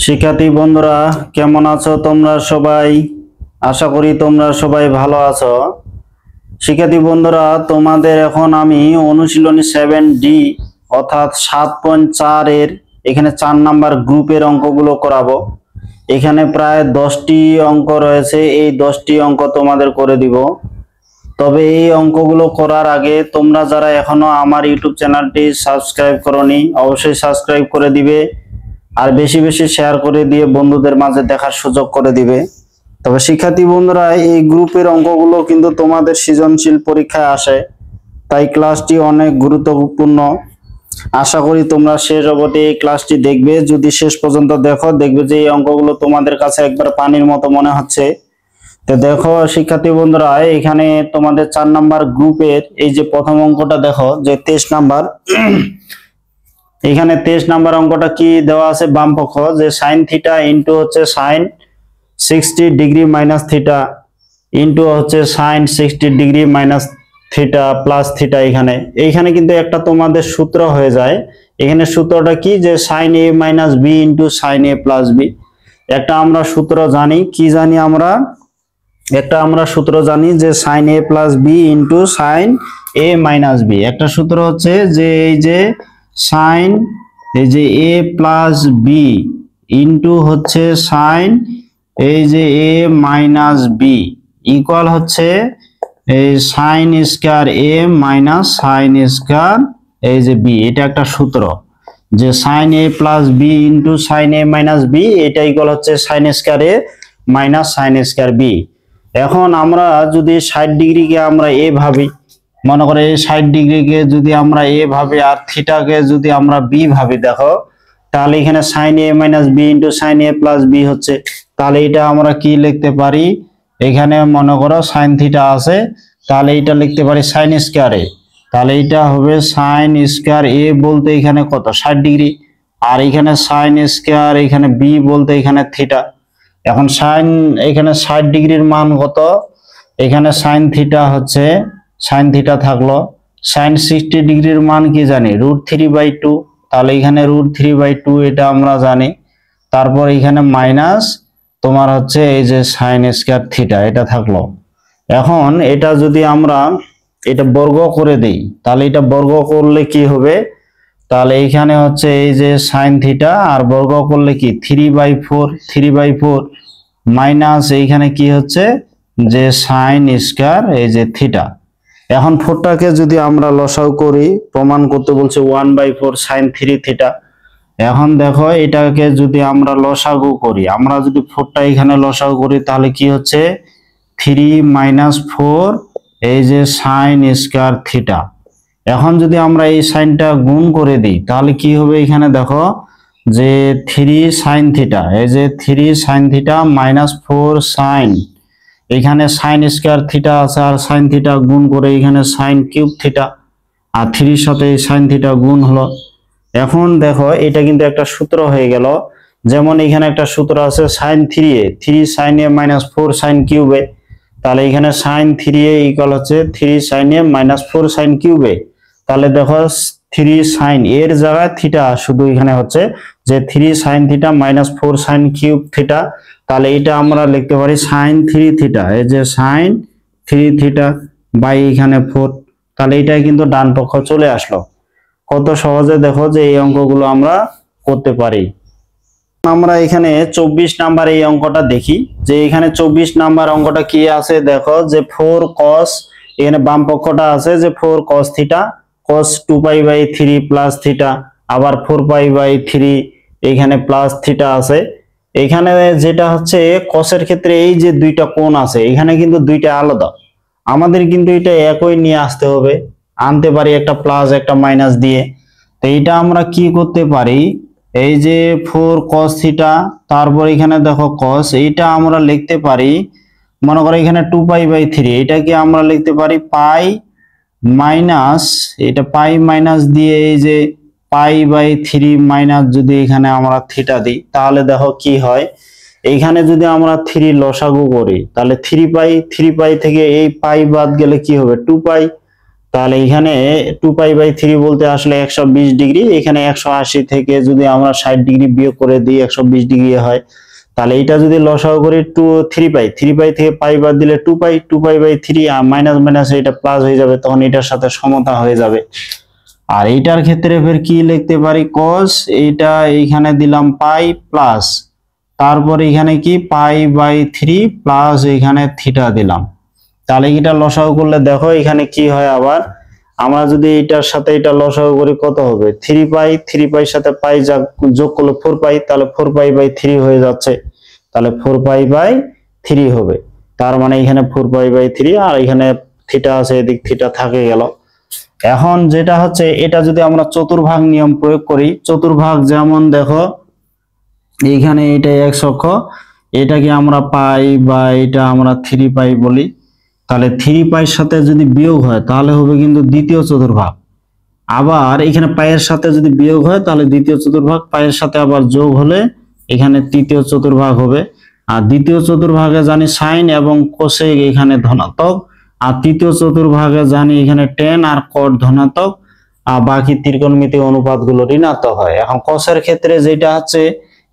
শিক্ষার্থী বন্ধুরা কেমন আছো তোমরা সবাই? আশা করি তোমরা সবাই ভালো আছো। শিক্ষার্থী বন্ধুরা, তোমাদের এখন আমি অনুশীলনী 7D অর্থাৎ 7.4 এর এখানে 4 নাম্বার গ্রুপের অঙ্কগুলো করাবো। এখানে প্রায় 10টি অঙ্ক রয়েছে, এই 10টি অঙ্ক তোমাদের করে দিব। তবে এই অঙ্কগুলো করার আগে তোমরা যারা এখনো আমার ইউটিউব চ্যানেলটি সাবস্ক্রাইব করোনি অবশ্যই সাবস্ক্রাইব করে দিবে, আর বেশি বেশি শেয়ার করে দিয়ে বন্ধুদের মাঝে দেখার সুযোগ করে দিবে। তবে শিক্ষার্থী বন্ধুরা, এই গ্রুপের অঙ্কগুলো কিন্তু তোমাদের সৃজনশীল পরীক্ষায় আসে, তাই ক্লাসটি অনেক গুরুত্বপূর্ণ। আশা করি তোমরা শেষ অবধি এই ক্লাসটি দেখবে। যদি শেষ পর্যন্ত দেখো, দেখবে যে এই অঙ্কগুলো তোমাদের কাছে একবার পানির মতো মনে হচ্ছে। তো দেখো শিক্ষার্থী বন্ধুরা, এখানে তোমাদের 4 নাম্বার গ্রুপের এই যে প্রথম অঙ্কটা দেখো, যে 23 নাম্বার। এখানে 23 নাম্বার অঙ্কটা কি দেওয়া আছে, বাম পক্ষ যে সাইন থিটা ইন্টু হচ্ছে sine 60 degree minus theta into হচ্ছে sine 60 degree minus theta plus theta. এইখানে কিন্তু একটা তোমাদের সূত্র হয়ে যায়। এখানে সূত্রটা কি, যে সাইন এ মাইনাস বি ইন্টু সাইন এ প্লাস বি। একটা আমরা সূত্র জানি, কি জানি আমরা, আমরা সূত্র জানি যে সাইন এ প্লাস বি ইন্টু সাইন এ মাইনাস বি। একটা সূত্র হচ্ছে যে এই যে সাইন এই যে এ প্লাস বি ইন্টু হচ্ছে সাইন এই যে এ মাইনাস বি ইকুয়াল হচ্ছে এই সাইন স্কয়ার এ মাইনাস সাইন স্কয়ার এই যে বি। এটা একটা সূত্র যে সাইন এ প্লাস বি ইন্টু সাইন এ মাইনাস বি, এটা ইকুয়াল হচ্ছে সাইন স্কয়ার এ মাইনাস সাইন স্কয়ার বি। এখন আমরা যদি 60 ডিগ্রিকে আমরা এ ভাবি, মনে করে 60 ডিগ্রিকে যদি আমরা এ ভাবি আর থিটাকে যদি আমরা বি ভাবি, দেখো তাহলে এখানে সাইন এ মাইনাস বি ইন্টু সাইন এ প্লাস বি হচ্ছে। তাহলে এটা আমরা কি লিখতে পারি, এখানে মনে করো সাইন থিটা আছে, তাহলে এটা লিখতে পারি সাইন স্কয়ার এ। তাহলে এটা হবে সাইন স্কয়ার এ বলতে এখানে কত, 60 ডিগ্রি, আর এখানে সাইন স্কয়ার এখানে বি বলতে এখানে থিটা। এখন সাইন এখানে 60 ডিগ্রির মান কত, এখানে সাইন থিটা হচ্ছে সাইন থিটা থাকলো, সাইন 60 ডিগ্রির মান কি জানি, √3/2। তাহলে এখানে √3/2 এটা আমরা জানি। তারপর এখানে মাইনাস তোমার হচ্ছে এই যে সাইন স্কয়ার থিটা, এটা থাকলো। এখন এটা যদি আমরা এটা বর্গ করে দেই, তাহলে এটা বর্গ করলে কি হবে, তাহলে এইখানে হচ্ছে এই যে সাইন থিটা, আর বর্গ করলে কি 3/4 মাইনাস এইখানে কি হচ্ছে যে সাইন স্কয়ার এই যে থিটা। এখন 4টাকে যদি আমরা লসাগু করি, প্রমাণ করতে বলছে 1/4 সাইন 3 থিটা। এখন দেখো এটাকে যদি আমরা লসাগু করি, আমরা যদি 4টা এখানে লসাগু করি, তাহলে কি হচ্ছে 3 - 4 এই যে সাইন স্কয়ার থিটা। এখন যদি আমরা এই সাইনটা গুণ করে দিই, তাহলে কি হবে, এখানে দেখো যে 3 সাইন থিটা এই যে 3 সাইন থিটা -4 সাইন, এখানে সাইন স্কয়ার থিটা আছে আর সাইন থিটা গুণ করে এখানে সাইন কিউব থিটা, আর 3 সাথে সাইন থিটা গুণ হলো। এখন দেখো এটা কিন্তু একটা সূত্র হয়ে গেল। যেমন এখানে একটা সূত্র আছে sine 3a 3 sine a -4 sine cube a। তাহলে এখানে সাইন 3a ইকুয়াল হচ্ছে 3 sine a -4 sine cube a। তাহলে দেখো 3 সাইন এর জায়গায় থিটা, শুধু এখানে হচ্ছে যে 3 sine theta -4 sine cube theta. তাহলে এটা আমরা লিখতে পারি সাইন 3 থিটা এই যে সাইন 3 থিটা বাই এখানে 4। তাহলে এটাই কিন্তু ডান পক্ষ চলে আসলো। কত সহজে দেখো যে এই অঙ্কগুলো আমরা করতে পারি। আমরা এখানে 24 নাম্বার এই অঙ্কটা দেখি, যে এখানে 24 নাম্বার অঙ্কটা কি আছে, দেখো যে 4 cos, এখানে বাম পক্ষটা আছে যে 4 cos theta cos 2π/3 plus theta, আবার 4π/3 এখানে প্লাস থিটা আছে। এখানে যেটা হচ্ছে cos এর ক্ষেত্রে এই যে দুইটা কোণ আছে, এখানে কিন্তু দুইটা আলাদা, আমাদের কিন্তু এটা একই নিয়ে আসতে হবে, আনতে পারি একটা প্লাস একটা মাইনাস দিয়ে। তো এইটা আমরা কি করতে পারি, এই যে 4 cos থিটা, তারপর এখানে দেখো cos, এইটা আমরা লিখতে পারি, মনে করো এখানে 2π/3, এটা কি আমরা লিখতে পারি পাই মাইনাস, এটা পাই মাইনাস দিয়ে এই যে π/3 মাইনাস যদি এখানে আমরা থিটা দিই, তাহলে দেখো কি হয়, এইখানে যদি আমরা 3 লসাগু করি, তাহলে 3π থেকে এই পাই বাদ গেলে কি হবে 2π। তাহলে এখানে 2π/3 বলতে আসলে 120 ডিগ্রি, এখানে 180 থেকে যদি আমরা 60 ডিগ্রি বিয়োগ করে দিই 120 ডিগ্রি হয়। তাহলে এটা যদি লসাগু করি 3π থেকে পাই বাদ দিলে 2π/3 আর মাইনাস মাইনাস এটা প্লাস হয়ে যাবে, তখন এটার সাথে সমতা হয়ে যাবে। আর এইটার ক্ষেত্রে ফের কি লিখতে পারি, cos, এইটা এইখানে দিলাম পাই প্লাস, তারপর এখানে কি π/3 প্লাস এখানে থিটা দিলাম। তাহলে এটা লসাগু করলে দেখো এখানে কি হয়, আবার আমরা যদি এটার সাথে এটা লসাগু করি কত হবে, 3π সাথে পাই যোগ করলে 4π, তাহলে 4π/3 হয়ে যাচ্ছে, তাহলে 4π/3 হবে। তার মানে এখানে 4π/3 আর এখানে থিটা আছে, এদিক থিটা থাকে গেল। এখন যেটা হচ্ছে এটা যদি আমরা চতুর্ভাগ নিয়ম প্রয়োগ করি, চতুর্ভাগ যেমন দেখো এইখানে এটা x অক্ষ, এটাকে আমরা পাই বা এটা আমরা 3π বলি, তাহলে 3π সাথে যদি বিয়োগ হয় তাহলে হবে কিন্তু দ্বিতীয় চতুর্ভাগ। আবার এখানে পায়ের সাথে যদি বিয়োগ হয় তাহলে দ্বিতীয় চতুর্ভাগ, পায়ের সাথে আবার যোগ হলে এখানে তৃতীয় চতুর্ভাগ হবে। আর দ্বিতীয় চতুর্ভাগে জানি সাইন এবং কোসেক এখানে ধনাত্মক, আর তৃতীয় চতুর্ভাগে জানি এখানে টেন আর কট ধনাত্মক, আর বাকি ত্রিকোণমিতিক অনুপাতগুলো ঋণাত্মক হয়। এখন কসের ক্ষেত্রে যেটা হচ্ছে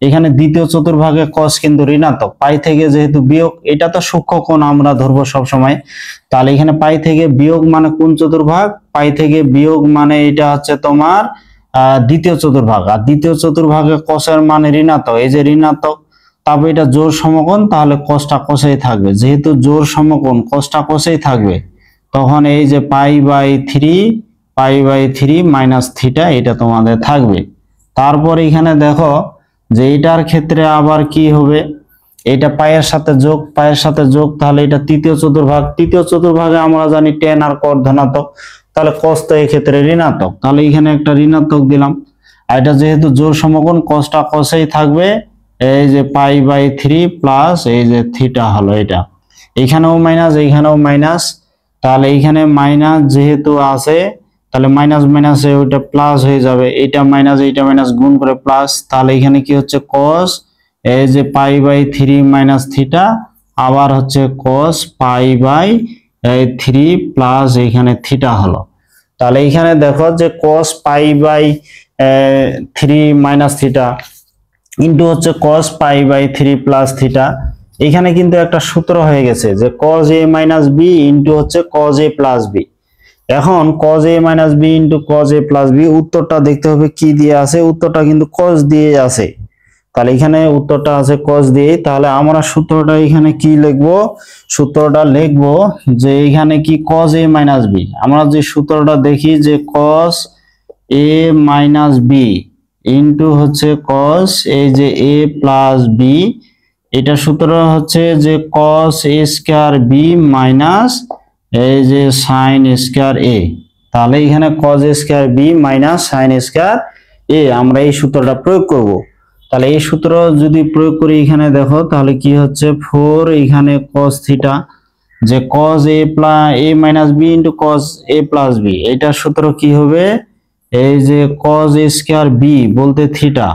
এখানে দ্বিতীয় চতুর্ভাগে কস কিন্তু ঋণাত্মক, পাই থেকে যেহেতু বিয়োগ, এটা তো সূক্ষ্ম কোণ আমরা ধরবো সব সময়। তাহলে এখানে পাই থেকে বিয়োগ মানে কোন চতুর্ভাগ, পাই থেকে বিয়োগ মানে এটা হচ্ছে তোমার দ্বিতীয় চতুর্ভাগ, আর দ্বিতীয় চতুর্ভাগে কসের মানে ঋণাত্মক, এই যে ঋণাত্মক, তারপর এটা জোড় সমকোণ, তাহলে কসটা কসেই থাকবে, যেহেতু জোড় সমকোণ কসটা কসেই থাকবে, তখন এই যে π/3 মাইনাস থিটা এটা তোমাদের থাকবে। তারপর এখানে দেখো যে এটার ক্ষেত্রে আবার কি হবে, এটা পায়ের সাথে যোগ, তাহলে এটা তৃতীয় চতুর্ভাগ, তৃতীয় চতুর্ভাগে আমরা জানি টেন আর কট ধনাত্মক, তাহলে কস তো এই ক্ষেত্রে ঋণাত্মক, তাহলে এখানে একটা ঋণাত্মক দিলাম। আর এটা যেহেতু জোড় সমকোণ কসটা কসেই থাকবে, এই যে π/3 প্লাস এই যে থিটা হলো এটা, এখানেও মাইনাস এইখানেও মাইনাস, তাহলে এইখানে মাইনাস যেহেতু আছে তাহলে মাইনাস মাইনাসে ওইটা প্লাস হয়ে যাবে, এইটা মাইনাস গুণ করে প্লাস, তাহলে এখানে কি হচ্ছে cos এই যে π/3 মাইনাস থিটা, আবার হচ্ছে cos π/3 প্লাস এখানে থিটা হলো। তাহলে এখানে দেখো যে cos π/3 মাইনাস থিটা ইন্টু হচ্ছে cos π/3 প্লাস থিটা, এখানে কিন্তু একটা সূত্র হয়ে গেছে যে cos a minus b into হচ্ছে cos a প্লাস b। এখন cos a minus b into cos a plus b, উত্তরটা দেখতে হবে কি দিয়ে আছে, উত্তরটা কিন্তু cos দিয়ে আছে, তাহলে এখানে উত্তরটা আছে cos দিয়ে। তাহলে আমরা সূত্রটা এখানে কি লিখবো, সূত্রটা লিখবো যে এখানে কি cos a মাইনাস b, আমরা যে সূত্রটা দেখি যে cos a minus b into হচ্ছে cos এই যে a প্লাস b, এটা সূত্র হচ্ছে যে cos a square b minus এই যে sin স্কয়ার a, তাহলে এখানে cos a square b minus sin square a আমরা এই সূত্রটা প্রয়োগ করব। তাহলে এই সূত্র যদি প্রয়োগ করি এখানে দেখো তাহলে কি হচ্ছে 4 এখানে cos থিটা, যে cos a minus b into cos a plus b, এটার সূত্র কি হবে, এই যে cos a স্কয়ার b বলতে থিটা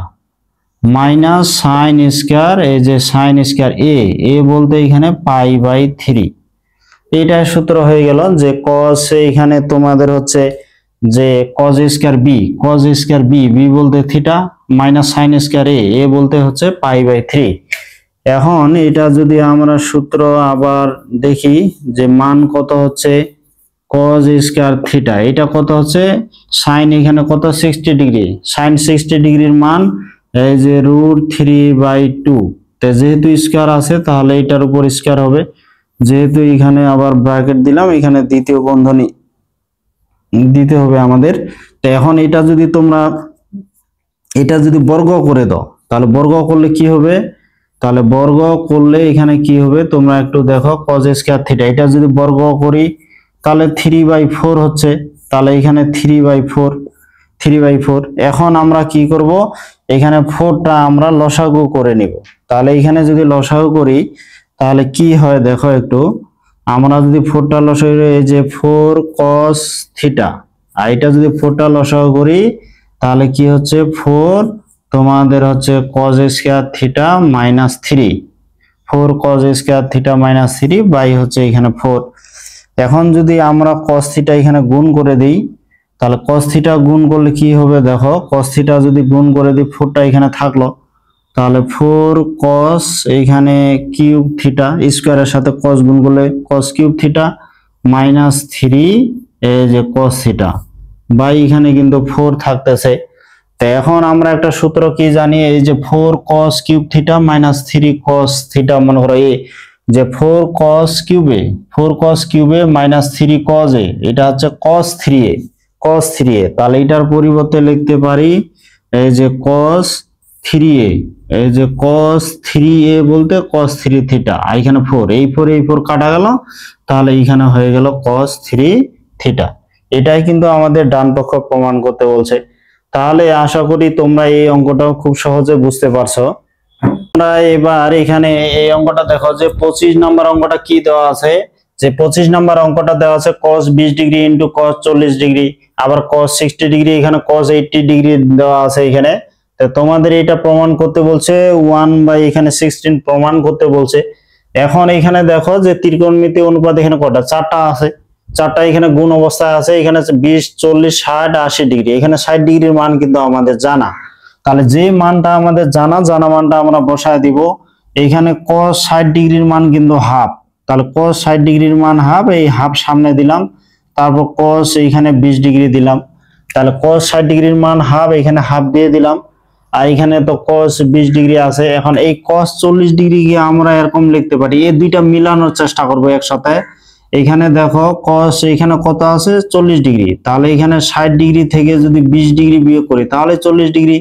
মাইনাস sin স্কয়ার এই যে sin স্কয়ার a বলতে এখানে π/3, এইটা সূত্র হয়ে গেল যে cos এখানে তোমাদের হচ্ছে যে cos স্কয়ার b বলতে theta minus sin square a বলতে হচ্ছে π/3। এখন এটা যদি আমরা সূত্র আবার দেখি যে মান কত হচ্ছে cos স্কয়ার থিটা, এটা কত হচ্ছে sin এখানে কত 60 ডিগ্রি, sin 60 ডিগ্রির মান এই যে √3/2, যেহেতু স্কয়ার আছে তাহলে এটার উপর স্কয়ার হবে, যেহেতু এখানে আবার ব্র্যাকেট দিলাম, এখানে দ্বিতীয় বন্ধনী দিতে হবে আমাদের। তো এখন এটা যদি তোমরা এটা যদি বর্গ করে দাও তাহলে বর্গ করলে কি হবে, তাহলে বর্গ করলে এখানে কি হবে তোমরা একটু দেখো, cos স্কয়ার থিটা এটা যদি বর্গ করি তাহলে 3/4 হচ্ছে, তাহলে এখানে 3/4। এখন আমরা কি করব, এখানে 4টা আমরা লসাগু করে নিব, তাহলে এখানে যদি লসাগু করি তাহলে কি হয় দেখো একটু, আমরা যদি 4টা লসাগু এই যে 4 cos থিটা, আর এটা যদি 4টা লসাগু করি তাহলে কি হচ্ছে 4 তোমাদের হচ্ছে cos square theta minus 3, 4 cos square theta minus 3 by হচ্ছে এখানে 4। এখন যদি আমরা cos থিটা এখানে গুণ করে দেই, তাহলে cos থিটা গুণ করলে কি হবে দেখো, cos থিটা যদি গুণ করে দিই 4টা এখানে থাকলো, তাহলে 4 cos এখানে কিউব থিটা স্কয়ারের সাথে cos গুণ করলে cos কিউব থিটা মাইনাস 3 এই যে cos থিটা বাই এখানে কিন্তু 4 থাকতেছে। তো এখন আমরা একটা সূত্র কি জানি, এই যে 4 cos cube theta minus 3 cos theta, মনে করো এই যে 4 cos কিউবে মাইনাস 3 cos এ, এটা হচ্ছে cos 3a, তাহলে এটার পরিবর্তে লিখতে পারি এই যে cos 3a, এই যে cos 3a বলতে cos 3 থিটা, আর এখানে 4, এই 4 কাটা গেল, তাহলে এখানে হয়ে গেল cos 3 থিটা। এটাই কিন্তু আমাদের ডান পক্ষ প্রমাণ করতে বলছে। তাহলে আশা করি তোমরা এই অঙ্কটাও খুব সহজে বুঝতে পারছো। আমরা এবার এখানে এই অঙ্কটা দেখো যে 25 নম্বর অঙ্কটা কি দেওয়া আছে, যে 25 নম্বর অঙ্কটা দেওয়া আছে cos 20 degree into cos 40 degree, আবার cos 60 ডিগ্রি, এখানে cos 80 ডিগ্রি দেওয়া আছে এখানে। তো তোমাদের এটা প্রমাণ করতে বলছে 1/16 প্রমাণ করতে বলছে। এখন এখানে দেখো যে ত্রিকোণমিতি অনুপাত এখানে কটা, 4টা আছে, 4টা এখানে গুণ অবস্থায় আছে, এখানে 20 40 60 80 ডিগ্রি, এখানে 60 ডিগ্রির মান কিন্তু আমাদের জানা। তাহলে যে মানটা আমাদের জানা মানটা আমরা বসায় দিব। এখানে cos 60 ডিগ্রির মান কিন্তু হাফ, তাহলে cos 60 ডিগ্রির মান হাফ, এই হাফ সামনে দিলাম, তারপর cos এখানে 20 ডিগ্রি দিলাম, তাহলে cos 60 ডিগ্রির মান হাফ, এখানে হাফ দিয়ে দিলাম, আর এখানে তো cos 20 ডিগ্রি আছে। এখন এই cos 40 ডিগ্রি কে আমরা এরকম লিখতে পারি, এই দুইটা মিলানোর চেষ্টা করব একসাথে। এখানে দেখো cos এখানে কত আছে 40 ডিগ্রি, তাহলে এখানে 60 ডিগ্রি থেকে যদি 20 ডিগ্রি বিয়োগ করি তাহলে 40 ডিগ্রি,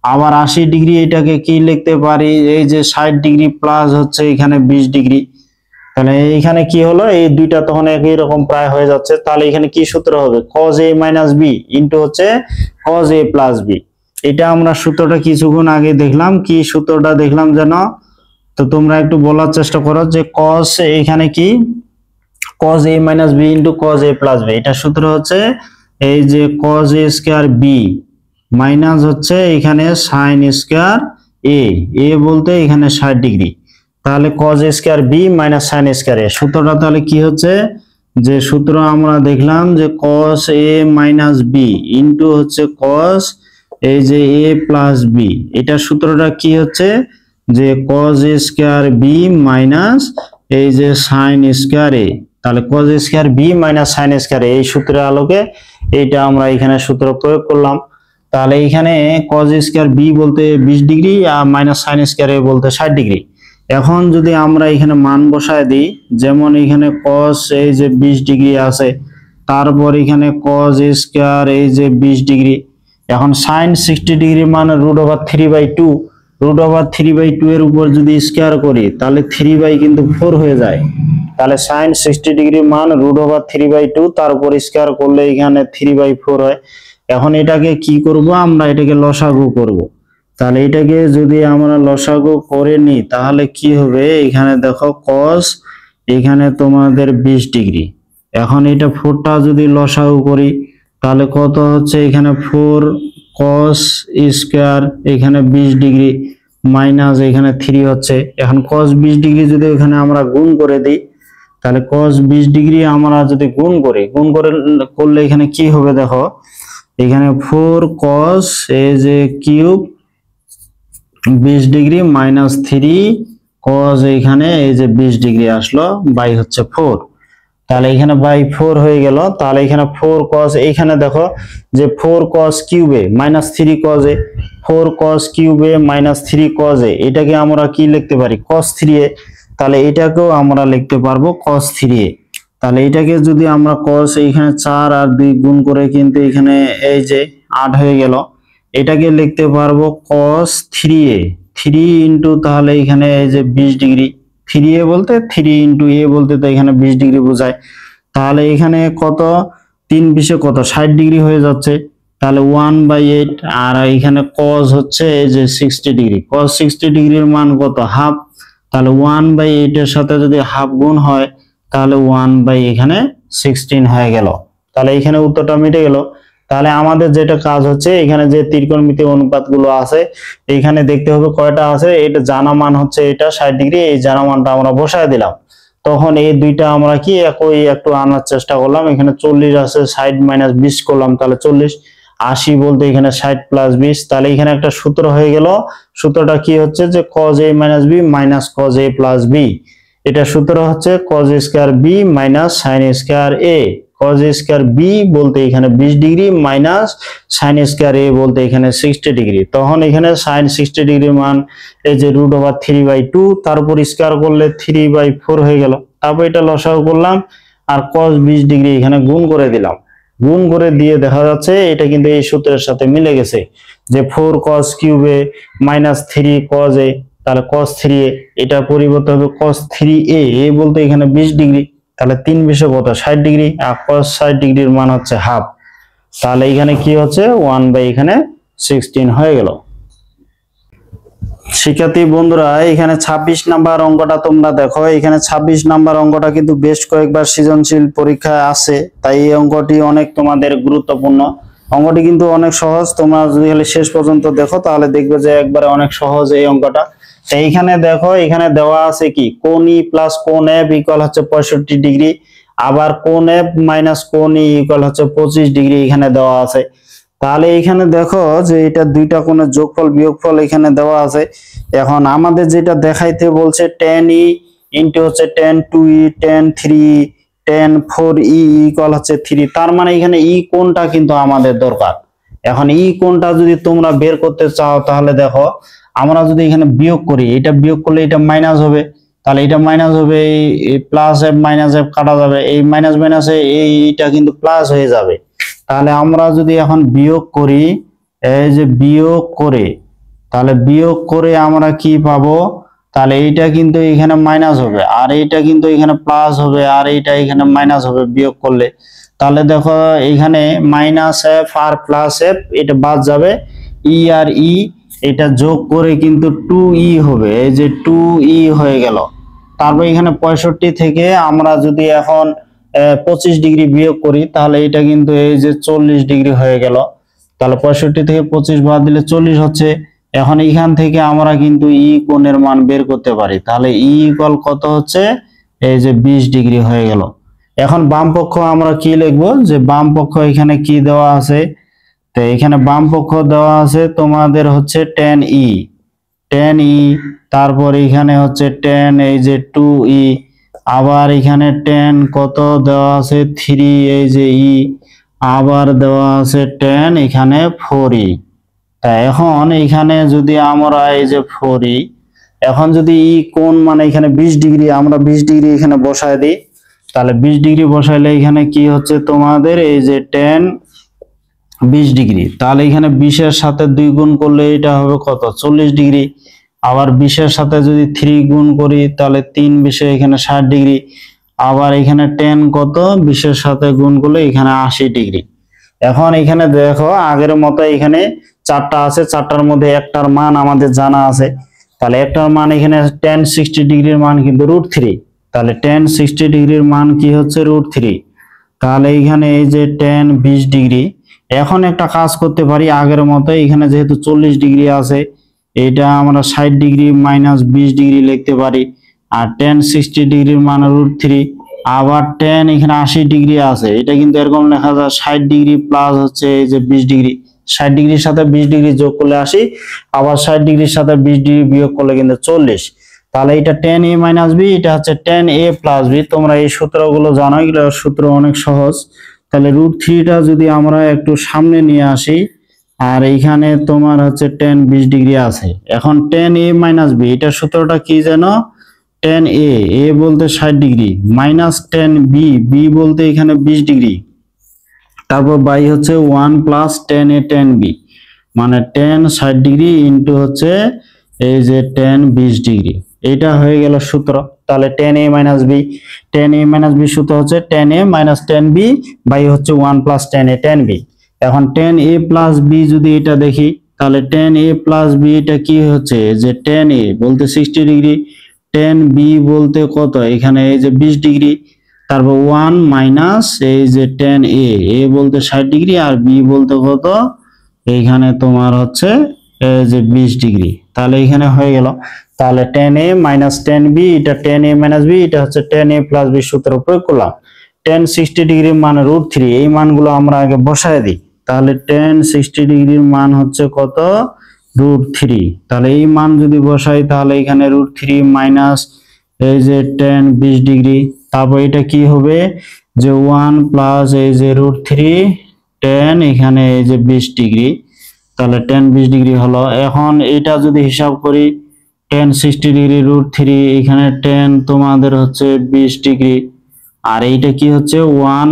আবার 80 ডিগ্রি, এটাকে কি লিখতে পারি এই যে 60 ডিগ্রি প্লাস হচ্ছে এখানে 20 ডিগ্রি। তাহলে এখানে কি হলো, এই দুইটা তখন একই রকম প্রায় হয়ে যাচ্ছে। তাহলে এখানে কি সূত্র হবে, cos a minus b into হচ্ছে cos a plus b। এটা আমরা সূত্রটা কিছুক্ষণ আগে দেখলাম, কি সূত্রটা দেখলাম যেন, তো তোমরা একটু বলার চেষ্টা করো যে cos এখানে কি cos a minus b into cos a plus b, এটা সূত্র হচ্ছে এই যে cos a square b minus হচ্ছে এখানে sin স্কয়ার a বলতে এখানে 60 ডিগ্রি, তাহলে cos a square b minus sin square a। সূত্রটা তাহলে কি হচ্ছে, যে সূত্র আমরা দেখলাম যে cos a minus b into হচ্ছে cos এই যে a প্লাস b, এটা সূত্রটা কি হচ্ছে যে cos a square b minus এই যে sin স্কয়ার a, তাহলে cos a square b minus sin square a, এই সূত্রের আলোকে এইটা আমরা এখানে সূত্র প্রয়োগ করলাম। তাহলে এখানে cos a স্কয়ার b বলতে 20 ডিগ্রি আর মাইনাস sin স্কয়ার a বলতে 60 ডিগ্রি। এখন যদি আমরা এখানে মান বসায় দিই, যেমন এখানে cos এই যে 20 ডিগ্রি আছে, তারপর এখানে cos a স্কয়ার এই যে 20 ডিগ্রি, এখন sin 60 ডিগ্রি মানে √3/2, √3/2 এর উপর যদি স্কয়ার করি তাহলে 3 কিন্তু 4 হয়ে যায়, তাহলে sin 60 ডিগ্রি মান √3/2, তার উপর স্কয়ার করলে এখানে 3/4 হয়। এখন এটাকে কি করব, আমরা এটাকে লসাগু করব। তাহলে এটাকে যদি আমরা লসাগু করে নিই তাহলে কি হবে, এখানে দেখো cos এখানে তোমাদের 20 ডিগ্রি, এখন এটা 4টা যদি লসাগু করি তাহলে কত হচ্ছে, এখানে 4 cos স্কয়ার এখানে 20 ডিগ্রি মাইনাস এখানে 3 হচ্ছে। এখন cos 20 ডিগ্রি যদি এখানে আমরা গুণ করে দিই, তাহলে cos 20 ডিগ্রি আমরা যদি গুণ করলে এখানে কি হবে দেখো, এখানে 4 cos এই যে কিউব 20 ডিগ্রি মাইনাস 3 cos এখানে এই যে 20 ডিগ্রি আসলো বাই হচ্ছে 4, তাহলে এখানে বাই 4 হয়ে গেল। তাহলে এখানে 4 cos, এখানে দেখো যে 4 cos কিউবে মাইনাস 3 cos এ, 4 cos কিউবে মাইনাস 3 cos এ, এটাকে আমরা কি লিখতে পারি cos 3a, তাহলে এটাকেও আমরা লিখতে পারবো cos 3a। তাহলে এটাকে যদি আমরা cos এখানে 4 আর 2 গুণ করে কিন্তু এখানে এই যে 8 হয়ে গেল, এটাকে লিখতে পারবো cos 3a, 3 ইনটু তাহলে এখানে এই যে 20 ডিগ্রি, 3a বলতে 3 ইনটু a বলতে তো এখানে 20 ডিগ্রি বোঝায়। তাহলে এখানে কত 3 20 কত 60 ডিগ্রি হয়ে যাচ্ছে, তাহলে 1/8, আর এখানে cos হচ্ছে এই যে 60 ডিগ্রি, cos 60 ডিগ্রির মান কত হাফ, তাহলে 1/8 এর সাথে যদি হাফ গুণ হয় তাহলে 1/16 হয়ে গেল। তাহলে এখানে উত্তরটা মিটে গেল। তাহলে আমাদের যেটা কাজ হচ্ছে, এখানে যে ত্রিকোণমিতি অনুপাতগুলো আছে এখানে দেখতে হবে কয়টা আছে, এটা জানা মান হচ্ছে এটা 60 ডিগ্রি, এই জানা মানটা আমরা বসায় দিলাম। তখন এই দুইটা আমরা কি একই একটু আনার চেষ্টা করলাম। এখানে 40 আছে, 60 মাইনাস 20 করলাম, তাহলে 40। 80 বলতে এখানে 60 প্লাস 20, তাহলে এখানে একটা সূত্র হয়ে গেল। সূত্রটা কি হচ্ছে যে cos a minus b minus cos a plus b। এটা সূত্র হচ্ছে cos a square b minus sin a square a। cos a square b বলতে এখানে 20 degree minus sin a square a বলতে এখানে 60 ডিগ্রি। তখন এখানে sin 60 ডিগ্রির মান এই যে √3/2, তার উপর স্কয়ার করলে 3/4 হয়ে গেল। তারপর এটা লসাগু করলাম আর cos 20 ডিগ্রি এখানে গুণ করে দিলাম। গুণ করে দিয়ে দেখা যাচ্ছে এটা কিন্তু এই সূত্রের সাথে মিলে গেছে যে 4 cos cube a minus 3 cos a, তাহলে cos 3a এটা পরিবর্তে হবে cos 3a। a বলতে এখানে 20 ডিগ্রি, তাহলে 3 20 কত 60 ডিগ্রি, আর cos 60 ডিগ্রির মান হচ্ছে হাফ। তাহলে এখানে কি হচ্ছে 1/16 হয়ে গেল। শিক্ষার্থী বন্ধুরা, এখানে 26 নাম্বার অঙ্কটা তোমরা দেখো। এখানে 26 নাম্বার অঙ্কটা কিন্তু বেশ কয়েকবার সৃজনশীল পরীক্ষায় আছে, তাই এই অঙ্কটি অনেক তোমাদের গুরুত্বপূর্ণ। অঙ্কটি কিন্তু অনেক সহজ, তোমরা যদি শেষ পর্যন্ত দেখো তাহলে দেখবে যে একবারে অনেক সহজ এই অঙ্কটা। তো এইখানে দেখো, এখানে দেওয়া আছে কি কোণ ই প্লাস কোণ এফ ইকুয়াল হচ্ছে 65 ডিগ্রি, আবার কোণ এফ মাইনাস কোণ ই ইকুয়াল হচ্ছে 25 ডিগ্রি এখানে দেওয়া আছে। তাহলে এখানে দেখো যে এটা দুইটা কোণের যোগফল বিয়োগফল এখানে দেওয়া আছে। এখন আমাদের যেটা দেখাইতে বলছে tan e ইনটু হচ্ছে tan 2e tan 3e tan 4e equal হচ্ছে 3, তার মানে এখানে ই কোণটা কিন্তু আমাদের দরকার। এখন ই কোণটা যদি তোমরা বের করতে চাও তাহলে দেখো, আমরা যদি এখানে বিয়োগ করি, এটা বিয়োগ করলে এটা মাইনাস হবে, তাহলে এটা মাইনাস হবে, এই প্লাস এফ মাইনাস এফ কাটা যাবে, এই মাইনাস মাইনাসে এইটা কিন্তু প্লাস হয়ে যাবে। তাহলে আমরা যদি এখন বিয়োগ করি, এই যে বিয়োগ করে, তাহলে বিয়োগ করে আমরা কি পাবো, তাহলে এইটা কিন্তু এখানে মাইনাস হবে, আর এইটা কিন্তু এখানে প্লাস হবে, আর এইটা এখানে মাইনাস হবে বিয়োগ করলে। তাহলে দেখো এখানে minus F R plus F এটা বাদ যাবে, ই আর ই এটা যোগ করে কিন্তু 2e হবে, এই যে 2e হয়ে গেল। তারপর এখানে 65 থেকে আমরা যদি এখন 25 ডিগ্রি বিয়োগ করি তাহলে এটা কিন্তু এই যে 40 ডিগ্রি হয়ে গেল। তাহলে 65 থেকে 25 বাদ দিলে 40 হচ্ছে। এখন এখান থেকে আমরা কিন্তু ই কোণের মান বের করতে পারি, তাহলে ই ইকুয়াল কত হচ্ছে, এই যে 20 ডিগ্রি হয়ে গেল। এখন বাম পক্ষ আমরা কি লিখবো, যে বাম পক্ষ এখানে কি দেওয়া আছে, তো এখানে বাম পক্ষ দেওয়া আছে তোমাদের হচ্ছে tan e, তারপর এখানে হচ্ছে tan এই যে 2e, আবার এখানে tan কত দেওয়া আছে 3, এই যে e, আবার দেওয়া আছে tan এখানে 4e। তা এখন এখানে যদি আমরা এই যে 4e, এখন যদি ই কোণ মানে এখানে 20 ডিগ্রি, আমরা 20 ডিগ্রি এখানে বসায় দিই, তাহলে 20 ডিগ্রি বসাইলে এখানে কি হচ্ছে তোমাদের এই যে tan 20 ডিগ্রি, তাহলে এখানে 20 এর সাথে 2 গুণ করলে এটা হবে কত 40 ডিগ্রি, আবার 20 এর সাথে যদি 3 গুণ করি তাহলে 3 20 এখানে 60 ডিগ্রি, আবার এখানে tan কত 20 এর সাথে গুণ করলে এখানে 80 ডিগ্রি। এখন এখানে দেখো আগের মতো এখানে 4টা আছে, 4টার মধ্যে একটার মান আমাদের জানা আছে, তাহলে একটার মান এখানে tan 60 ডিগ্রির মান কিন্তু √3, তাহলে tan 60 ডিগ্রির মান কি হচ্ছে √3। তাহলে এখানে এই যে tan 20 ডিগ্রি, এখন একটা কাজ করতে পারি আগের মতো, এখানে যেহেতু 40 ডিগ্রি আছে এটা আমরা 60 ডিগ্রি মাইনাস 20 ডিগ্রি লিখতে পারি, আর tan 60 ডিগ্রির মান √3, আবার tan এখানে 80 ডিগ্রি আছে, এটা কিন্তু এরকম লেখা যায় 60 ডিগ্রি প্লাস হচ্ছে এই যে 20 ডিগ্রি, 60 ডিগ্রির সাথে 20 ডিগ্রি যোগ করলে 80, আবার 60 ডিগ্রির সাথে 20 ডিগ্রি বিয়োগ করলে কিন্তু 40। তাহলে এটা tan a মাইনাস b, এটা হচ্ছে tan a প্লাস b। তোমরা এই সূত্রগুলো জানো, এগুলো সূত্র অনেক সহজ। তাহলে √3টা যদি আমরা একটু সামনে নিয়ে আসি, আর এইখানে তোমার হচ্ছে tan 20 ডিগ্রি আছে, এখন tan a মাইনাস b এটা সূত্রটা কি জানো, tan a বলতে 60 ডিগ্রি মাইনাস tan b বলতে এখানে 20 ডিগ্রি, তারপর বাই হচ্ছে 1 plus tan a tan b, মানে tan 60 ডিগ্রি ইন্টু হচ্ছে এই যে tan 20 ডিগ্রি, এটা হয়ে গেল সূত্র। তাহলে tan a মাইনাস b সূত্র হচ্ছে tan a minus tan b by হচ্ছে 1 plus tan a tan b। এখন tan a প্লাস b যদি এটা দেখি, তাহলে tan a প্লাস b এটা কি হচ্ছে, যে tan a বলতে 60 ডিগ্রি, tan b বলতে কত এখানে এই যে 20 ডিগ্রি, তারপর 1 মাইনাস এই যে tan a বলতে 60 ডিগ্রি, আর b বলতে কত এইখানে তোমার হচ্ছে এই যে 20 ডিগ্রি। তাহলে এখানে হয়ে গেল। তাহলে tan a minus tan b, এটা tan a minus b, এটা হচ্ছে tan a plus b সূত্র প্রয়োগ করলাম। tan 60 ডিগ্রির মান √3, এই মানগুলো আমরা আগে বসায় দিই। তাহলে tan 60 ডিগ্রির মান হচ্ছে কত? √3। তাহলে এই মান যদি বসাই তাহলে এখানে √3 মাইনাস এই যে tan 20 ডিগ্রি, তারপর এটা কি হবে যে 1 প্লাস এই যে √3 tan এখানে এই যে 20 ডিগ্রি, তাহলে tan 20 ডিগ্রি হলো। এখন এটা যদি হিসাব করি tan 60 ডিগ্রি √3, এখানে tan তোমাদের হচ্ছে 20 ডিগ্রি, আর এইটা কি হচ্ছে 1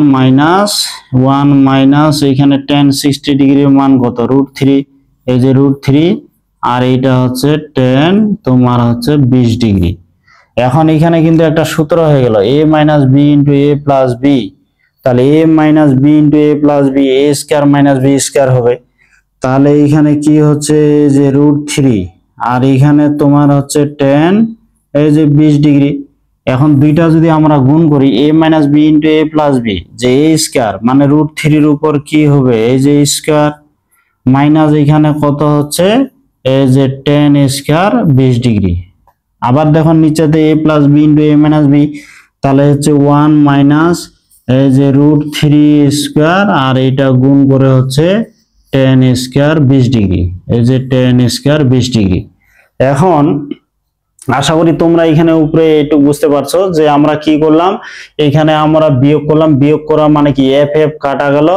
মাইনাস এখানে tan 60 ডিগ্রির মান কত? √3, এই যে √3, আর এইটা হচ্ছে tan তোমার হচ্ছে 20 ডিগ্রি। এখন এখানে কিন্তু একটা সূত্র হয়ে গেল a minus b into a plus b। তাহলে a minus b into a plus b, a square minus b square হবে। তাহলে এখানে কি হচ্ছে যে √3, আর এখানে তোমার হচ্ছে tan এই যে 20 ডিগ্রি। এখন দুইটা যদি আমরা গুণ করি a minus b into a plus b, যে a স্কয়ার মানে √3 এর উপর কি হবে এই যে স্কয়ার, মাইনাস এখানে কত হচ্ছে এই যে tan স্কয়ার 20 ডিগ্রি। আবার দেখো নিচেতে a plus b into a minus b, তাহলে হচ্ছে 1 মাইনাস এই যে √3 স্কয়ার, আর এটা গুণ করে হচ্ছে tan স্কয়ার 20 ডিগ্রি, এই যে tan স্কয়ার 20 ডিগ্রি। এখন আশা করি তোমরা এখানে উপরে একটু বুঝতে পারছো যে আমরা কি করলাম, এখানে আমরা বিয়োগ করলাম। বিয়োগ করা মানে কি এফ এফ কাটা গেল,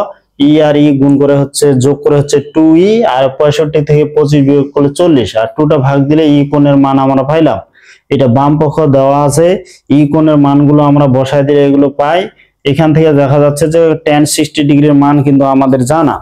ই আর ই গুণ করে হচ্ছে যোগ করে হচ্ছে 2e, আর 65 থেকে 25 বিয়োগ করলে 40, আর 2টা ভাগ দিলে ই কোণের মান আমরা পাইলাম। এটা বাম পক্ষ দেওয়া আছে, ই কোণের মানগুলো আমরা বসায় দিলে এগুলো পাই। এখান থেকে দেখা যাচ্ছে যে tan 60 ডিগ্রির মান কিন্তু আমাদের জানা।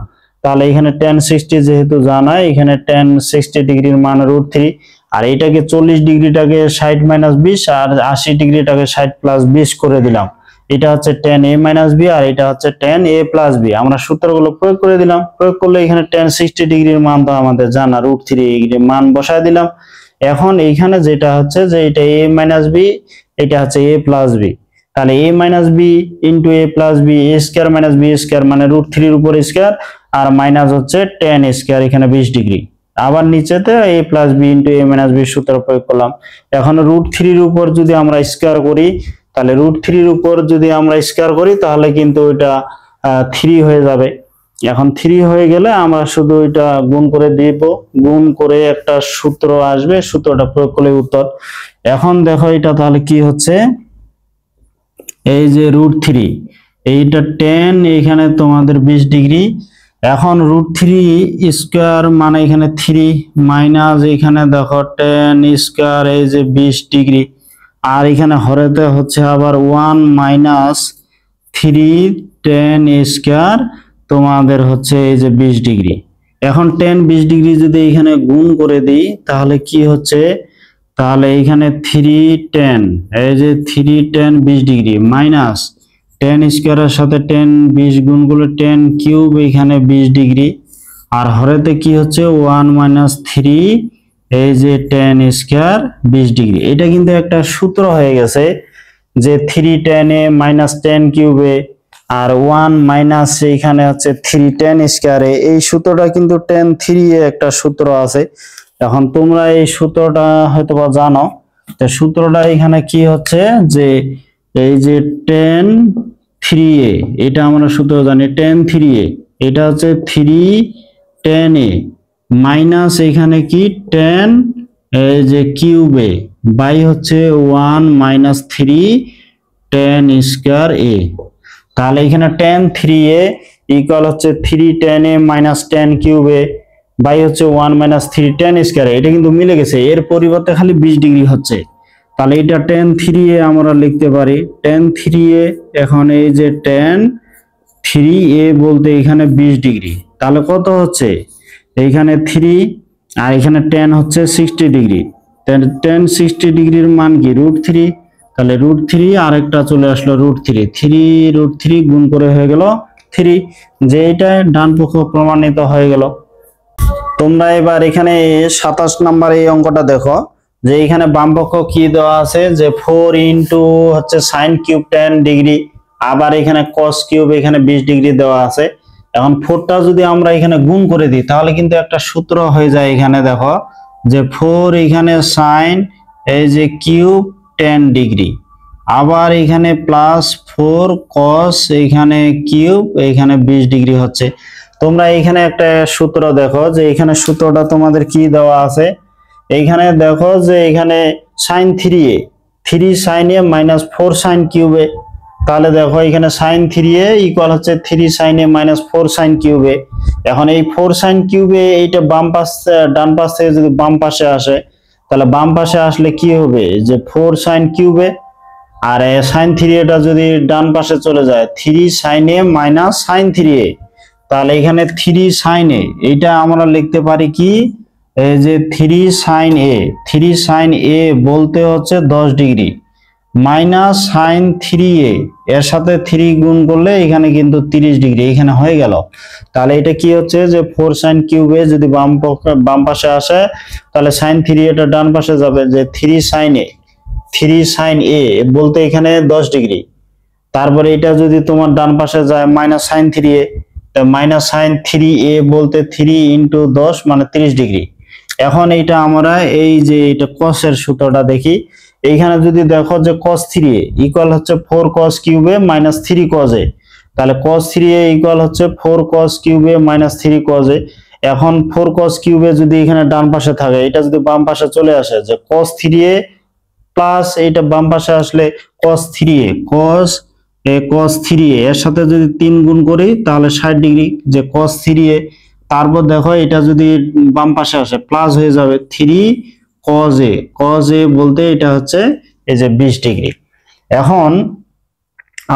তাহলে এখানে tan 60 যেহেতু জানা, এখানে tan 60 ডিগ্রির মান √3, আর এটাকে 40 ডিগ্রিটাকে 60 মাইনাস 20, আর 80 ডিগ্রিটাকে 60 প্লাস 20 করে দিলাম। এটা হচ্ছে tan a মাইনাস b, আর এটা হচ্ছে tan a প্লাস b। আমরা সূত্রগুলো প্রয়োগ করে দিলাম। প্রয়োগ করলে এখানে tan 60 ডিগ্রির মান তো আমাদের জানা, √3 ডিগ্রির মান বসায় দিলাম। এখন এইখানে যেটা হচ্ছে যে এটা a মাইনাস b, এটা হচ্ছে a প্লাস b। তাহলে a minus b into a plus b, a square minus b square মানে √3 এর উপর স্কয়ার, আর মাইনাস হচ্ছে tan স্কয়ার এখানে 20 ডিগ্রি। আবার নিচেতে a plus b into a minus b সূত্র প্রয়োগ করলাম। এখন √3 এর উপর যদি আমরা স্কয়ার করি, তাহলে √3 এর উপর যদি আমরা স্কয়ার করি তাহলে কিন্তু এটা 3 হয়ে যাবে। এখন 3 হয়ে গেলে আমরা শুধু এটা গুণ করে দিব, গুণ করে একটা সূত্র আসবে, সূত্রটা প্রয়োগ করলে উত্তর। এখন দেখো এটা তাহলে কি হচ্ছে, এই যে √3, এইটা tan এখানে তোমাদের 20 ডিগ্রি। এখন √3 স্কয়ার মানে এখানে 3 মাইনাস এখানে দেখো tan স্কয়ার এই যে 20 ডিগ্রি, আর এখানে হরেতে হচ্ছে আবার 1 মাইনাস 3 tan স্কয়ার তোমাদের হচ্ছে এই যে 20 ডিগ্রি। এখন tan 20 ডিগ্রি যদি এখানে গুণ করে দিই তাহলে কি হচ্ছে, তাহলে এখানে 3 tan এই যে 3 tan 20 ডিগ্রি মাইনাস tan স্কয়ারের সাথে tan 20 গুণ করলে tan কিউব এখানে 20 ডিগ্রি, আর হরেতে কি হচ্ছে 1 মাইনাস 3 এই যে tan স্কয়ার 20 ডিগ্রি। এটা কিন্তু একটা সূত্র হয়ে গেছে যে 3 tan a মাইনাস tan কিউবে, আর 1 মাইনাস এখানে হচ্ছে 3 tan স্কয়ারে। এই সূত্রটা কিন্তু tan 3 এ একটা সূত্র আছে। এখন তোমরা এই সূত্রটা হয়তোবা জানো, তো সূত্রটা এখানে কি হচ্ছে যে এই যে tan 3a, এটা আমরা সূত্র জানি tan 3a, এটা হচ্ছে 3 tan a মাইনাস এখানে কি tan এই যে কিউবে বাই হচ্ছে 1 মাইনাস 3 tan স্কয়ার a। তাহলে এখানে tan 3a ইকুয়াল হচ্ছে 3 tan a মাইনাস tan কিউবে বাই হচ্ছে 1 মাইনাস 3 tan স্কয়ার। এটা কিন্তু মিলে গেছে, এর পরিবর্তে খালি 20 ডিগ্রি হচ্ছে। তাহলে এটা tan 3a আমরা লিখতে পারি tan 3a। এখন এই যে tan 3a বলতে এখানে 20 ডিগ্রি, তাহলে কত হচ্ছে এইখানে 3, আর এখানে tan হচ্ছে 60 ডিগ্রি। tan 60 ডিগ্রির মান কি √3, তাহলে √3 আরেকটা চলে আসলো √3 গুণ করে হয়ে গেল 3, যে এটা ডান পক্ষ প্রমাণিত হয়ে গেল। তোমরা এবার এখানে 27 নাম্বার এই অঙ্কটা দেখো, যে এখানে বাম পক্ষ কি দেওয়া আছে যে 4 ইন্টু হচ্ছে sin কিউব tan ডিগ্রি, আবার এখানে cos কিউব এখানে 20 ডিগ্রি দেওয়া আছে। এখন 4টা যদি আমরা এখানে গুণ করে দিই তাহলে কিন্তু একটা সূত্র হয়ে যায়। এখানে দেখো যে 4 এখানে সাইন এই যে কিউব 10 ডিগ্রি, আবার এখানে প্লাস 4 কস এখানে কিউব এখানে 20 ডিগ্রি হচ্ছে। তোমরা এখানে একটা সূত্র দেখো, যে এখানে সূত্রটা তোমাদের কি দেওয়া আছে, এইখানে দেখো যে এখানে sine 3a 3 sine a minus 4 sine cube a, তাহলে দেখো এখানে সাইন 3a ইকুয়াল হচ্ছে 3 sine a minus 4 sine cube a। এখন এই 4 সাইন কিউব a এইটা বাম পাশ ডান পাশ থেকে যদি বাম পাশে আসে, তাহলে বাম পাশে আসলে কি হবে যে 4 সাইন কিউব a, আর সাইন 3a যদি ডান পাশে চলে যায় 3 sine a minus sine 3a, তাহলে এখানে 3 সাইন a এইটা আমরা লিখতে পারি কি এই যে 3 সাইন a 3 সাইন a বলতে হচ্ছে 10 ডিগ্রি মাইনাস সাইন 3a এর সাথে 3 গুণ করলে এখানে কিন্তু 30 ডিগ্রি এখানে হয়ে গেল। তাহলে এটা কি হচ্ছে যে 4 সাইন কিউব a যদি বাম পাশে আসে তাহলে সাইন 3a টা ডান পাশে যাবে, যে 3 সাইন a বলতে এখানে 10 ডিগ্রি, তারপরে এটা যদি তোমার ডান পাশে যায় minus sine 3a, minus sine 3a বলতে 3 ইন্টু 10 মানে 30 ডিগ্রি। এখন এইটা আমরা এই যে এটা কসের সূত্রটা দেখি, এইখানে যদি দেখো যে cos 3a ইকুয়াল হচ্ছে 4 cos cube a minus 3 cos a, তাহলে cos 3a ইকুয়াল হচ্ছে 4 cos cube a minus 3 cos a। এখন 4 cos কিউব a যদি এখানে ডান পাশে থাকে, এটা যদি বাম পাশে চলে আসে যে cos 3a প্লাস এইটা বাম পাশে আসলে cos 3a cos 3a এর সাথে যদি 3 গুণ করি তাহলে 60 ডিগ্রি, যে cos 3a, তারপর দেখো এটা যদি বাম পাশে আসে প্লাস হয়ে যাবে 3 cos a বলতে এটা হচ্ছে এই যে 20 ডিগ্রি। এখন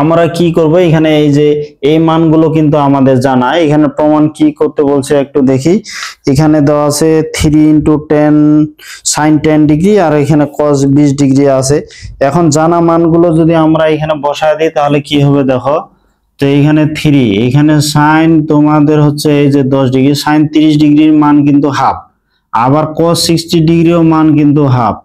আমরা কি করব, এখানে এই যে এই মানগুলো কিন্তু আমাদের জানা, এখানে প্রমাণ কি করতে বলছে একটু দেখি। এখানে দেওয়া আছে 3 ইন্টু 10 সাইন 10 ডিগ্রি আর এখানে cos 20 ডিগ্রি আছে। এখন জানা মানগুলো যদি আমরা এখানে বসায় দিই তাহলে কি হবে দেখো, তো এখানে 3 এখানে সাইন তোমাদের হচ্ছে এই যে 10 ডিগ্রি, সাইন 30 ডিগ্রির মান কিন্তু হাফ, আবার cos 60 ডিগ্রিও মান কিন্তু হাফ,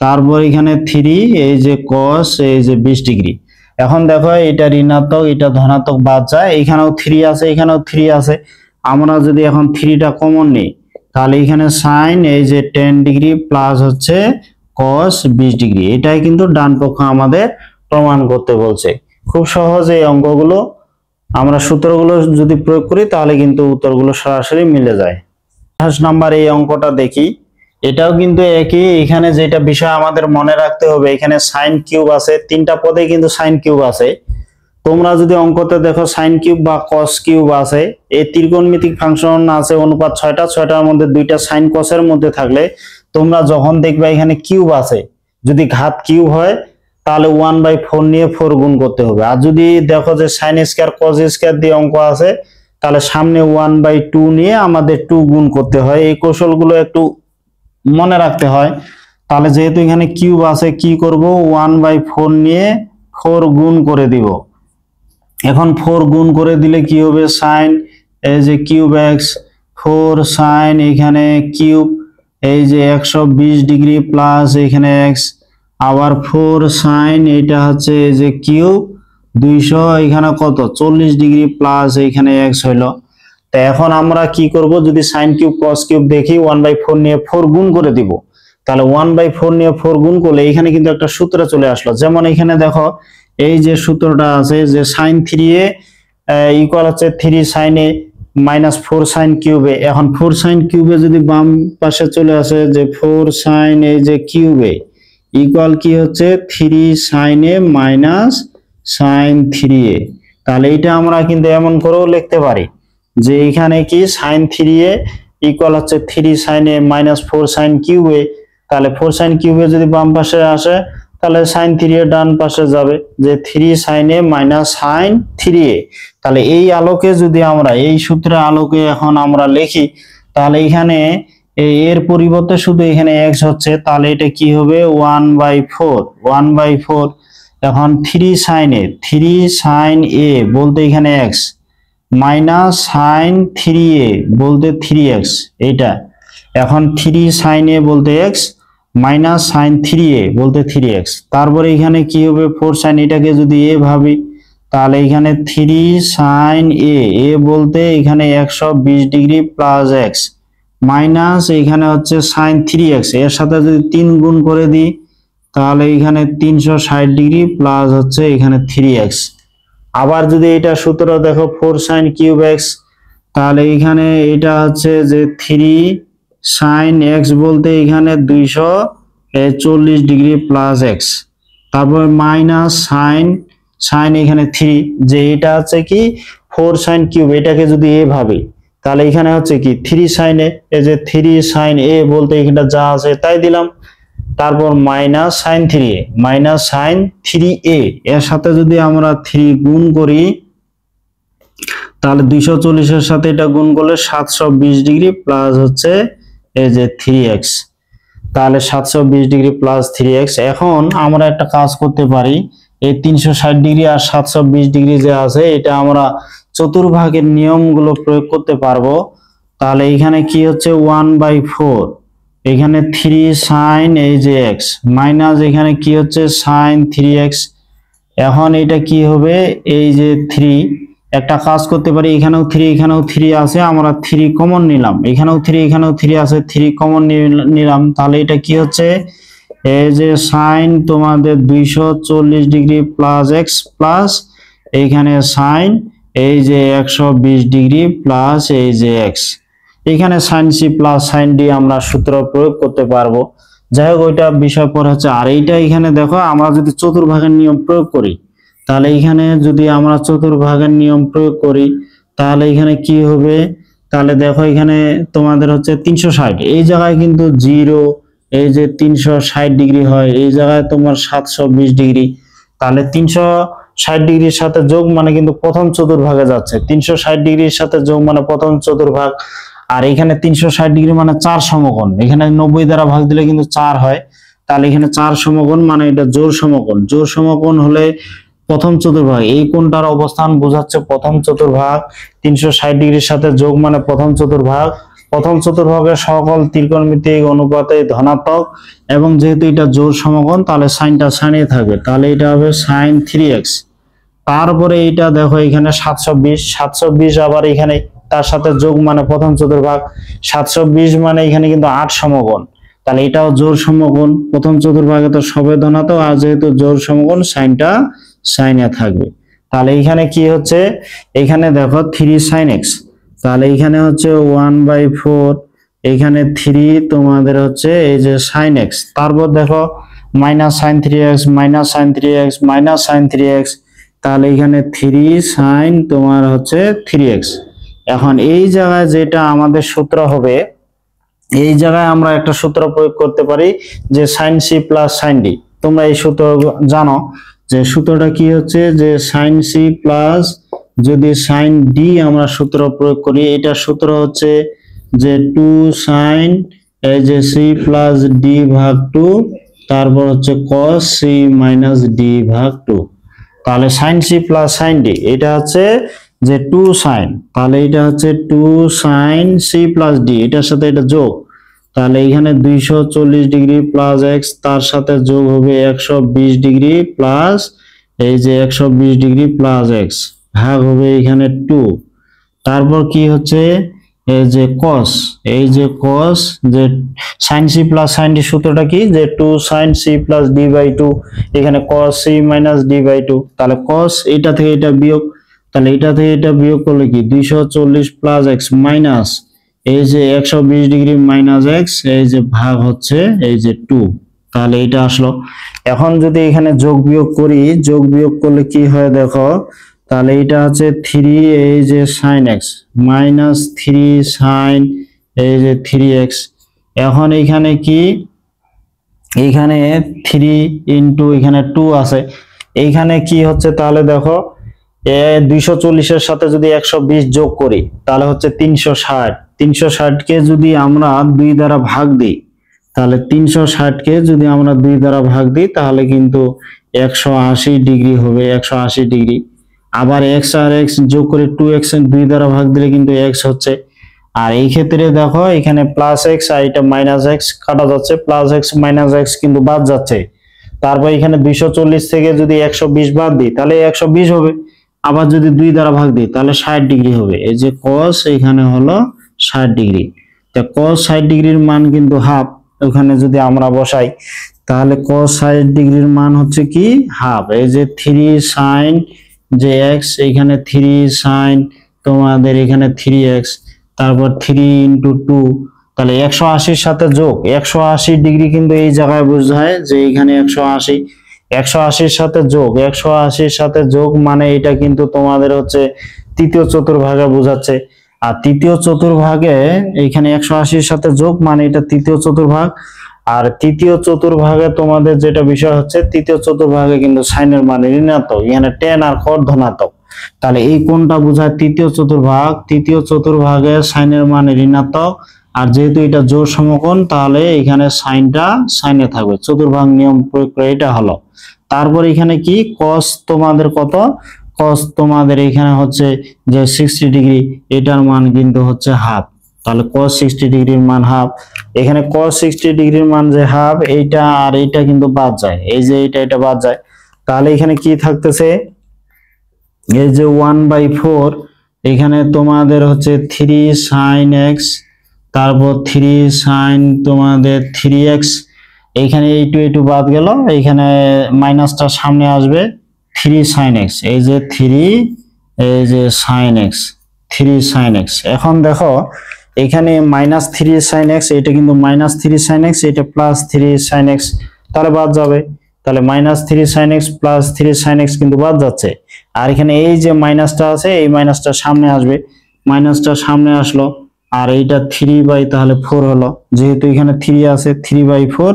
তারপর এখানে 3 এই যে cos এই যে 20 ডিগ্রি। এখন দেখো এটা ঋণাত্মক এটা ধনাত্মক বাদ যায়, এখানেও 3 আছে এখানেও 3 আছে, আমরা যদি এখন 3টা কমন নিই তাহলে এখানে সাইন এই যে 10 ডিগ্রি প্লাস হচ্ছে cos 20 ডিগ্রি, এটাই কিন্তু ডান পক্ষ আমাদের প্রমাণ করতে বলছে। খুব সহজে এই অঙ্কগুলো আমরা সূত্রগুলো যদি প্রয়োগ করি তাহলে কিন্তু উত্তরগুলো সরাসরি মিলে যায়। 28 নাম্বার এই অঙ্কটা দেখি, এটাও কিন্তু একই। এখানে যেটা বিষয় আমাদের মনে রাখতে হবে, এখানে সাইন কিউব আছে, 3টা পদে কিন্তু সাইন কিউব আছে। তোমরা যদি অঙ্কতে দেখো সাইন কিউব বা কস কিউব আছে, এই ত্রিকোণমিতিক ফাংশন আছে অনুপাত 6টার মধ্যে 2টা সাইন কসের মধ্যে থাকলে তোমরা যখন দেখবে এখানে কিউব আছে, যদি ঘাত কিউব হয় তাহলে 1/4 নিয়ে 4 গুণ করতে হবে। আর যদি দেখো যে সাইন স্কয়ার কস স্কয়ার দিয়ে অঙ্ক আছে তাহলে সামনে 1/2 নিয়ে আমাদের 2 গুণ করতে হয়। এই কৌশলগুলো একটু মনে রাখতে হয়। তাহলে যেহেতু এখানে কিউব আছে কি করব, 1/4 নিয়ে 4 গুণ করে দিব। এখন 4 গুণ করে দিলে কি হবে, সাইন এই যে কিউব এক্স 4 সাইন এখানে কিউব এই যে 120 ডিগ্রি প্লাস এখানে এক্স, আবার 4 সাইন এটা হচ্ছে এই যে কিউব 200 এখানে কত 40 ডিগ্রি প্লাস এখানে এক্স হইলো। তো এখন আমরা কি করব, যদি সাইন কিউব কস কিউব দেখি 1/4 নিয়ে 4 গুণ করে দিব, তাহলে 1/4 নিয়ে 4 গুণ করলে এখানে কিন্তু একটা সূত্র চলে আসলো। যেমন এখানে দেখো এই যে সূত্রটা আছে যে সাইন 3a ইকুয়াল হচ্ছে 3 সাইন a মাইনাস 4 সাইন কিউবে। এখন 4 সাইন কিউবে যদি বাম পাশে চলে আসে যে 4 সাইন এই যে কিউবে ইকুয়াল কি হচ্ছে 3 sine a minus sine 3a, তাহলে এটা আমরা কিন্তু এমন করেও লিখতে পারি যে এখানে কি সাইন 3a ইকুয়াল হচ্ছে 3 সাইন a মাইনাস 4 সাইন কিউবে, তাহলে 4 সাইন কিউবে যদি বাম পাশে আসে তাহলে সাইন 3a ডান পাশে যাবে, যে 3 sine a minus sine 3a। তাহলে এই আলোকে যদি আমরা এই সূত্রের আলোকে এখন আমরা লিখি তাহলে এখানে এর পরিবর্তে শুধু এখানে x হচ্ছে, তাহলে এটা কি হবে 1/4 এখন 3 সাইন a বলতে এখানে x মাইনাস সাইন 3a বলতে 3x, এটা এখন 3 সাইন a বলতে x মাইনাস সাইন 3a বলতে 3x, তারপরে এখানে কি হবে 4 সাইন এটাকে যদি a ভাবি তাহলে এখানে 3 সাইন a বলতে এখানে 120 ডিগ্রি প্লাস x মাইনাস এখানে হচ্ছে সাইন 3x, এর সাথে যদি 3 গুণ করে দিই তাহলে এখানে 360 ডিগ্রি প্লাস হচ্ছে এখানে 3x। আবার যদি এটা সূত্র দেখো 4 সাইন কিউব x, তাহলে এখানে এটা হচ্ছে যে 3 সাইন x বলতে এখানে 240 ডিগ্রি প্লাস x, তারপর মাইনাস সাইন এখানে 3, যে এটা হচ্ছে কি 4 সাইন কিউব, এটাকে যদি এ ভাবে তাহলে এখানে হচ্ছে কি 3 সাইন এ, এই যে 3 সাইন এ বলতে এখানে যা আছে তাই দিলাম, তারপর minus sine 3a, minus sine 3a, এর সাথে যদি আমরা 3 গুণ করি তাহলে 240 এর সাথে এটা গুণ করলে 720 ডিগ্রি প্লাস হচ্ছে এই যে 3x, তাহলে 720 ডিগ্রি প্লাস 3x। এখন আমরা একটা কাজ করতে পারি, এই 360 ডিগ্রি আর 720 ডিগ্রি যে আছে এটা আমরা চতুর্ভাগের নিয়মগুলো প্রয়োগ করতে পারবো। তাহলে এখানে কি হচ্ছে 1/4, এখানে 3 সাইন এই যে x মাইনাস এখানে কি হচ্ছে সাইন 3x। এখন এটা কি হবে, এই যে 3, একটা কাজ করতে পারি, এখানেও 3 এখানেও 3 আছে, আমরা 3 কমন নিলাম, এখানেও 3 এখানেও 3 আছে, 3 কমন নিলাম, তাহলে এটা কি হচ্ছে এই যে সাইন তোমাদের 240 ডিগ্রি প্লাস x প্লাস এইখানে সাইন এই যে 120 ডিগ্রি প্লাস এই যে x, এখানে sine C plus sine D আমরা সূত্র প্রয়োগ করতে পারবো। যাই হোক ওইটা বিষয় পরে হচ্ছে। আর এইটা এখানে দেখো আমরা যদি চতুর্ভাগের নিয়ম প্রয়োগ করি, তাহলে এখানে যদি আমরা চতুর্ভাগের নিয়ম প্রয়োগ করি তাহলে এখানে কি হবে, তাহলে দেখো এখানে তোমাদের হচ্ছে 360, এই জায়গায় কিন্তু 0, এই যে 360 ডিগ্রি হয়, এই জায়গায় তোমার 720 ডিগ্রি, তাহলে 360 ডিগ্রির সাথে যোগ মানে কিন্তু প্রথম চতুর্ভাগে যাচ্ছে, 360 ডিগ্রির সাথে যোগ মানে প্রথম চতুর্ভাগ। আর এখানে 360 ডিগ্রি মানে 4 সমকোণ, এখানে 90 দ্বারা ভাগ দিলে কিন্তু 4 হয়, তাহলে এখানে 4 সমকোণ মানে এটা জোড় সমকোণ, জোড় সমকোণ হলে প্রথম চতুর্ভাগ, এই কোণটার অবস্থান বোঝাচ্ছে প্রথম চতুর্ভাগ, 360 ডিগ্রির সাথে যোগ মানে প্রথম চতুর্ভাগ, প্রথম চতুর্ভাগের সকল ত্রিকোণমিতিক অনুপাতে ধনাত্মক, এবং যেহেতু এটা জোড় সমকোণ তাহলে সাইনটা সাইনে থাকবে, তাহলে এটা হবে সাইন 3x। তারপরে এটা দেখো এখানে 720 আবার এখানে তার সাথে যোগ মানে প্রথম চতুর্ভাগ, 720 মানে এখানে কিন্তু 8 সমকোণ, তাহলে এটাও জোড় সমকোণ, প্রথম চতুর্ভাগে তো সবে ধনাত্মক, আর যেহেতু জোড় সমকোণ সাইনটা সাইনে থাকবে। তাহলে এখানে কি হচ্ছে, এখানে দেখো 3 সাইন x, তাহলে এখানে হচ্ছে 1/4, এখানে 3 তোমাদের হচ্ছে এই যে সাইন x, তারপর দেখো minus sine 3x minus sine 3x minus sine 3x, তাহলে এখানে 3 সাইন তোমার হচ্ছে 3x। এখন এই জায়গায় যেটা আমাদের সূত্র হবে, এই জায়গায় আমরা একটা সূত্র প্রয়োগ করতে পারি যে sine C plus sine D, তোমরা এই সূত্র জানো, যে সূত্রটা কি হচ্ছে যে সাইন সি প্লাস যদি সাইন ডি আমরা সূত্র প্রয়োগ করি, এটা সূত্র হচ্ছে যে 2 সাইন এই যে সি প্লাস ডি ভাগ 2, তারপর হচ্ছে cos সি মাইনাস ডি ভাগ 2, তাহলে sine C plus sine D এটা হচ্ছে যে 2 সাইন, তাহলে এটা হচ্ছে 2 সাইন সি প্লাস ডি, এটার সাথে এটা যোগ, তাহলে এখানে 240 ডিগ্রি প্লাস x, তার সাথে যোগ হবে 120 ডিগ্রি প্লাস এই যে 120 ডিগ্রি প্লাস x ভাগ হবে এখানে 2, তারপর কি হচ্ছে এই যে cos, এই যে cos যে sin c plus sin d সূত্রটা কি যে 2 sin c plus d by 2, এখানে cos c minus d by 2, তাহলে cos এটা থেকে এটা বিয়োগ, তাহলে এটা থেকে এটা বিয়োগ করলে কি 240 প্লাস x মাইনাস এই যে 120 ডিগ্রি মাইনাস x এই যে ভাগ হচ্ছে এই যে 2, তাহলে এটা আসলো। এখন যদি এখানে যোগ বিয়োগ করি, যোগ বিয়োগ করলে কি হয় দেখো, তাহলে এটা হচ্ছে 3 এই যে sin x মাইনাস 3 sin এই যে 3x। এখন এখানে কি, এখানে 3 ইনটু এখানে 2 আছে, এইখানে কি হচ্ছে তাহলে দেখো 240 এর সাথে যদি 120 যোগ করি তাহলে হচ্ছে 360, 360 কে যদি আমরা 2 দ্বারা ভাগ দিই, তাহলে 360 কে যদি আমরা 2 দ্বারা ভাগ দিই তাহলে কিন্তু 180 ডিগ্রি হবে, 180 ডিগ্রি। আবার x আর x যোগ করে 2x 2 দ্বারা ভাগ দিলে কিন্তু x হচ্ছে। আর এই ক্ষেত্রে দেখো এখানে প্লাস x আর এটা মাইনাস x কাটা যাচ্ছে, প্লাস x মাইনাস x কিন্তু বাদ যাচ্ছে। তারপর এখানে 240 থেকে যদি 120 বাদ দিই তাহলে 120 হবে, আবার যদি 2 দ্বারা ভাগ দিই তাহলে 60 ডিগ্রি হবে। এই যে cos এখানে হলো 60 ডিগ্রি। তো cos 60 ডিগ্রির মান কিন্তু হাফ, ওখানে যদি আমরা বসাই তাহলে cos 60 ডিগ্রির মান হচ্ছে কি হাফ। এই যে 3 sin যে x, এখানে 3 sin তোমাদের এখানে 3x, তারপর 3 × 2, তাহলে 180 সাথে যোগ 180 ডিগ্রি কিন্তু এই জায়গায় বোঝায় যে এখানে 180, 180 সাথে যোগ 180 সাথে যোগ মানে এটা কিন্তু তোমাদের হচ্ছে তৃতীয় চতুর্ভাগে বোঝাচ্ছে। আর তৃতীয় চতুর্ভাগে এখানে 180 সাথে যোগ মানে এটা তৃতীয় চতুর্ভাগ। আর তৃতীয় চতুর্ভাগে তোমাদের যেটা বিষয় হচ্ছে তৃতীয় চতুর্ভাগে কিন্তু সাইনের মান ঋণাত্মক, এখানে tan আর cot ধনাত্মক। তাহলে এই কোণটা বোঝায় তৃতীয় চতুর্ভাগ, তৃতীয় চতুর্ভাগে সাইনের মান ঋণাত্মক। আর যেহেতু এটা জোড় সমকোণ তাহলে এখানে সাইনটা সাইনে থাকবে, চতুর্ভাগ নিয়ম প্রয়োগ করে এটা হলো। তারপর এখানে কি cos তোমাদের কত, cos তোমাদের এখানে হচ্ছে যে 60 ডিগ্রি, এটার মান কিন্তু হচ্ছে হাফ। তাহলে cos 60 ডিগ্রির মান হাফ। এখানে cos 60 ডিগ্রির মান যে হাফ, এইটা আর এইটা কিন্তু বাদ যায়, এই যে এটা বাদ যায়। তাহলে এখানে কি থাকতেছে, এই যে 1/4, এখানে তোমাদের হচ্ছে 3 sin x, তারপর 3 sin তোমাদের 3x, এইখানে এইটু বাদ গেল, এইখানে মাইনাসটা সামনে আসবে 3 sin x, এই যে 3 এই যে sin x, 3 sin x। এখন দেখো এখানে -3 sin x, এটা কিন্তু -3 sin x, এটা +3 sin x, তাহলে বাদ যাবে। তাহলে -3 sin x +3 sin x কিন্তু বাদ যাচ্ছে। আর এখানে এই যে মাইনাসটা আছে, এই মাইনাসটা সামনে আসবে, মাইনাসটা সামনে আসলো, আর এইটা 3 তাহলে 4 হলো, যেহেতু এখানে 3 আছে 3/4,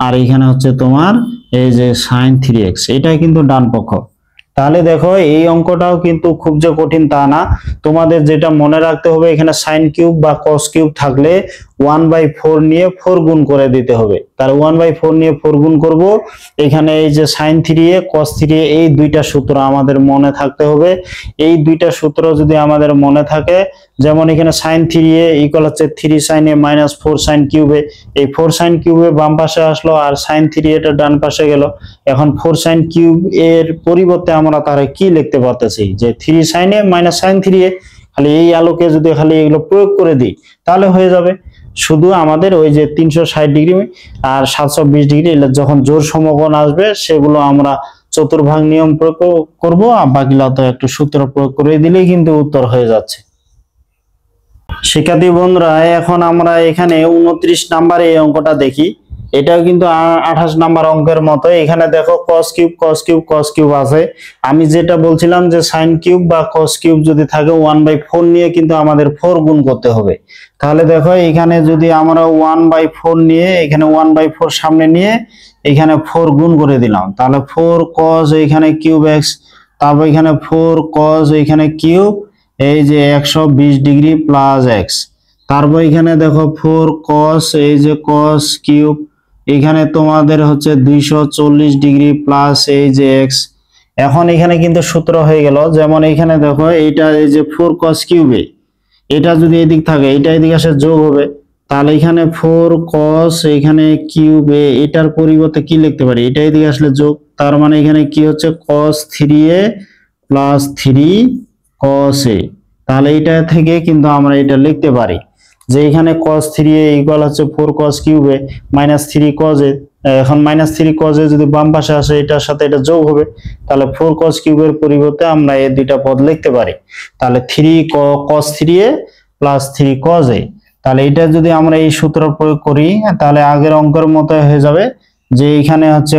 আর এখানে হচ্ছে তোমার এই যে sin 3x, এটাই কিন্তু ডান পক্ষ। তাহলে দেখো এই অঙ্কটাও কিন্তু খুব যে কঠিন তা না, তোমাদের যেটা মনে রাখতে হবে এখানে sin কিউব বা cos কিউব থাকলে 1/4 নিয়ে 4 গুণ করে দিতে হবে। তাহলে 1/4 নিয়ে 4 গুণ করব, এখানে এই যে sin 3a cos 3a এই দুইটা সূত্র আমাদের মনে থাকতে হবে। এই দুইটা সূত্র যদি আমাদের মনে থাকে, যেমন এখানে sin 3a ইকুয়াল হচ্ছে 3 sin a - 4 sin কিউবে, এই 4 sin কিউবে বাম পাশে আসলো আর sin 3a টা ডান পাশে গেল। এখন 4 sin কিউব এর পরিবর্তে আমরা তাহলে কি লিখতে পারতেছি, যে 3 sin a - sin 3a, খালি এই আলোকে যদি খালি এগুলো প্রয়োগ করে দিই তাহলে হয়ে যাবে। শুধু আমাদের ওই যে 360 ডিগ্রি আর 720 ডিগ্রি যখন জোড় সমকোণ আসবে সেগুলো আমরা চতুর্ভাগ নিয়ম প্রয়োগ করব, আর বাকিগুলো তো একটু সূত্র প্রয়োগ করে দিলেই কিন্তু উত্তর হয়ে যাচ্ছে। শিক্ষার্থী বন্ধুরা, এখন আমরা এখানে 29 নাম্বারে এই অঙ্কটা দেখি। এটাও কিন্তু 28 নাম্বার অঙ্কের মতো। এখানে দেখো cos cube cos cube cos cube আছে। আমি যেটা বলছিলাম যে sin কিউব বা cos কিউব যদি থাকে 1/4 নিয়ে কিন্তু আমাদের 4 গুণ করতে হবে। তাহলে দেখো এখানে যদি আমরা 1/4 নিয়ে এখানে 1/4 সামনে নিয়ে এখানে 4 গুণ করে দিলাম, তাহলে 4 cos এখানে কিউব x, তারপর এখানে 4 cos এখানে কিউব এই যে 120 ডিগ্রি প্লাস x, তারপর এখানে দেখো 4 cos এই যে cos কিউব এখানে তোমাদের হচ্ছে 240 ডিগ্রি প্লাস এই যে x। এখন এখানে কিন্তু সূত্র হয়ে গেল, যেমন এখানে দেখো এইটা এই যে 4 cos কিউবে, এটা যদি এদিক থাকে এটা এদিকে আসে যোগ হবে, তাহলে এখানে 4 cos এখানে কিউবে এটার পরিবর্তে কি লিখতে পারি, এটা এদিকে আসলে যোগ, তার মানে এখানে কি হচ্ছে cos 3a plus 3 cos a। তাহলে এটা থেকে কিন্তু আমরা এটা লিখতে পারি যে এখানে cos 3a ইকুয়াল হচ্ছে 4 cos কিউবে -3 cos a। এখন -3 cos a যদি বাম পাশে আসে এটার সাথে এটা যোগ হবে, তাহলে 4 cos কিউবের পরিবর্তে আমরা এই দুইটা পদ লিখতে পারি। তাহলে 3 cos 3a plus 3 cos a। তাহলে এটা যদি আমরা এই সূত্র প্রয়োগ করি তাহলে আগের অঙ্কের মতো হয়ে যাবে, যে এখানে হচ্ছে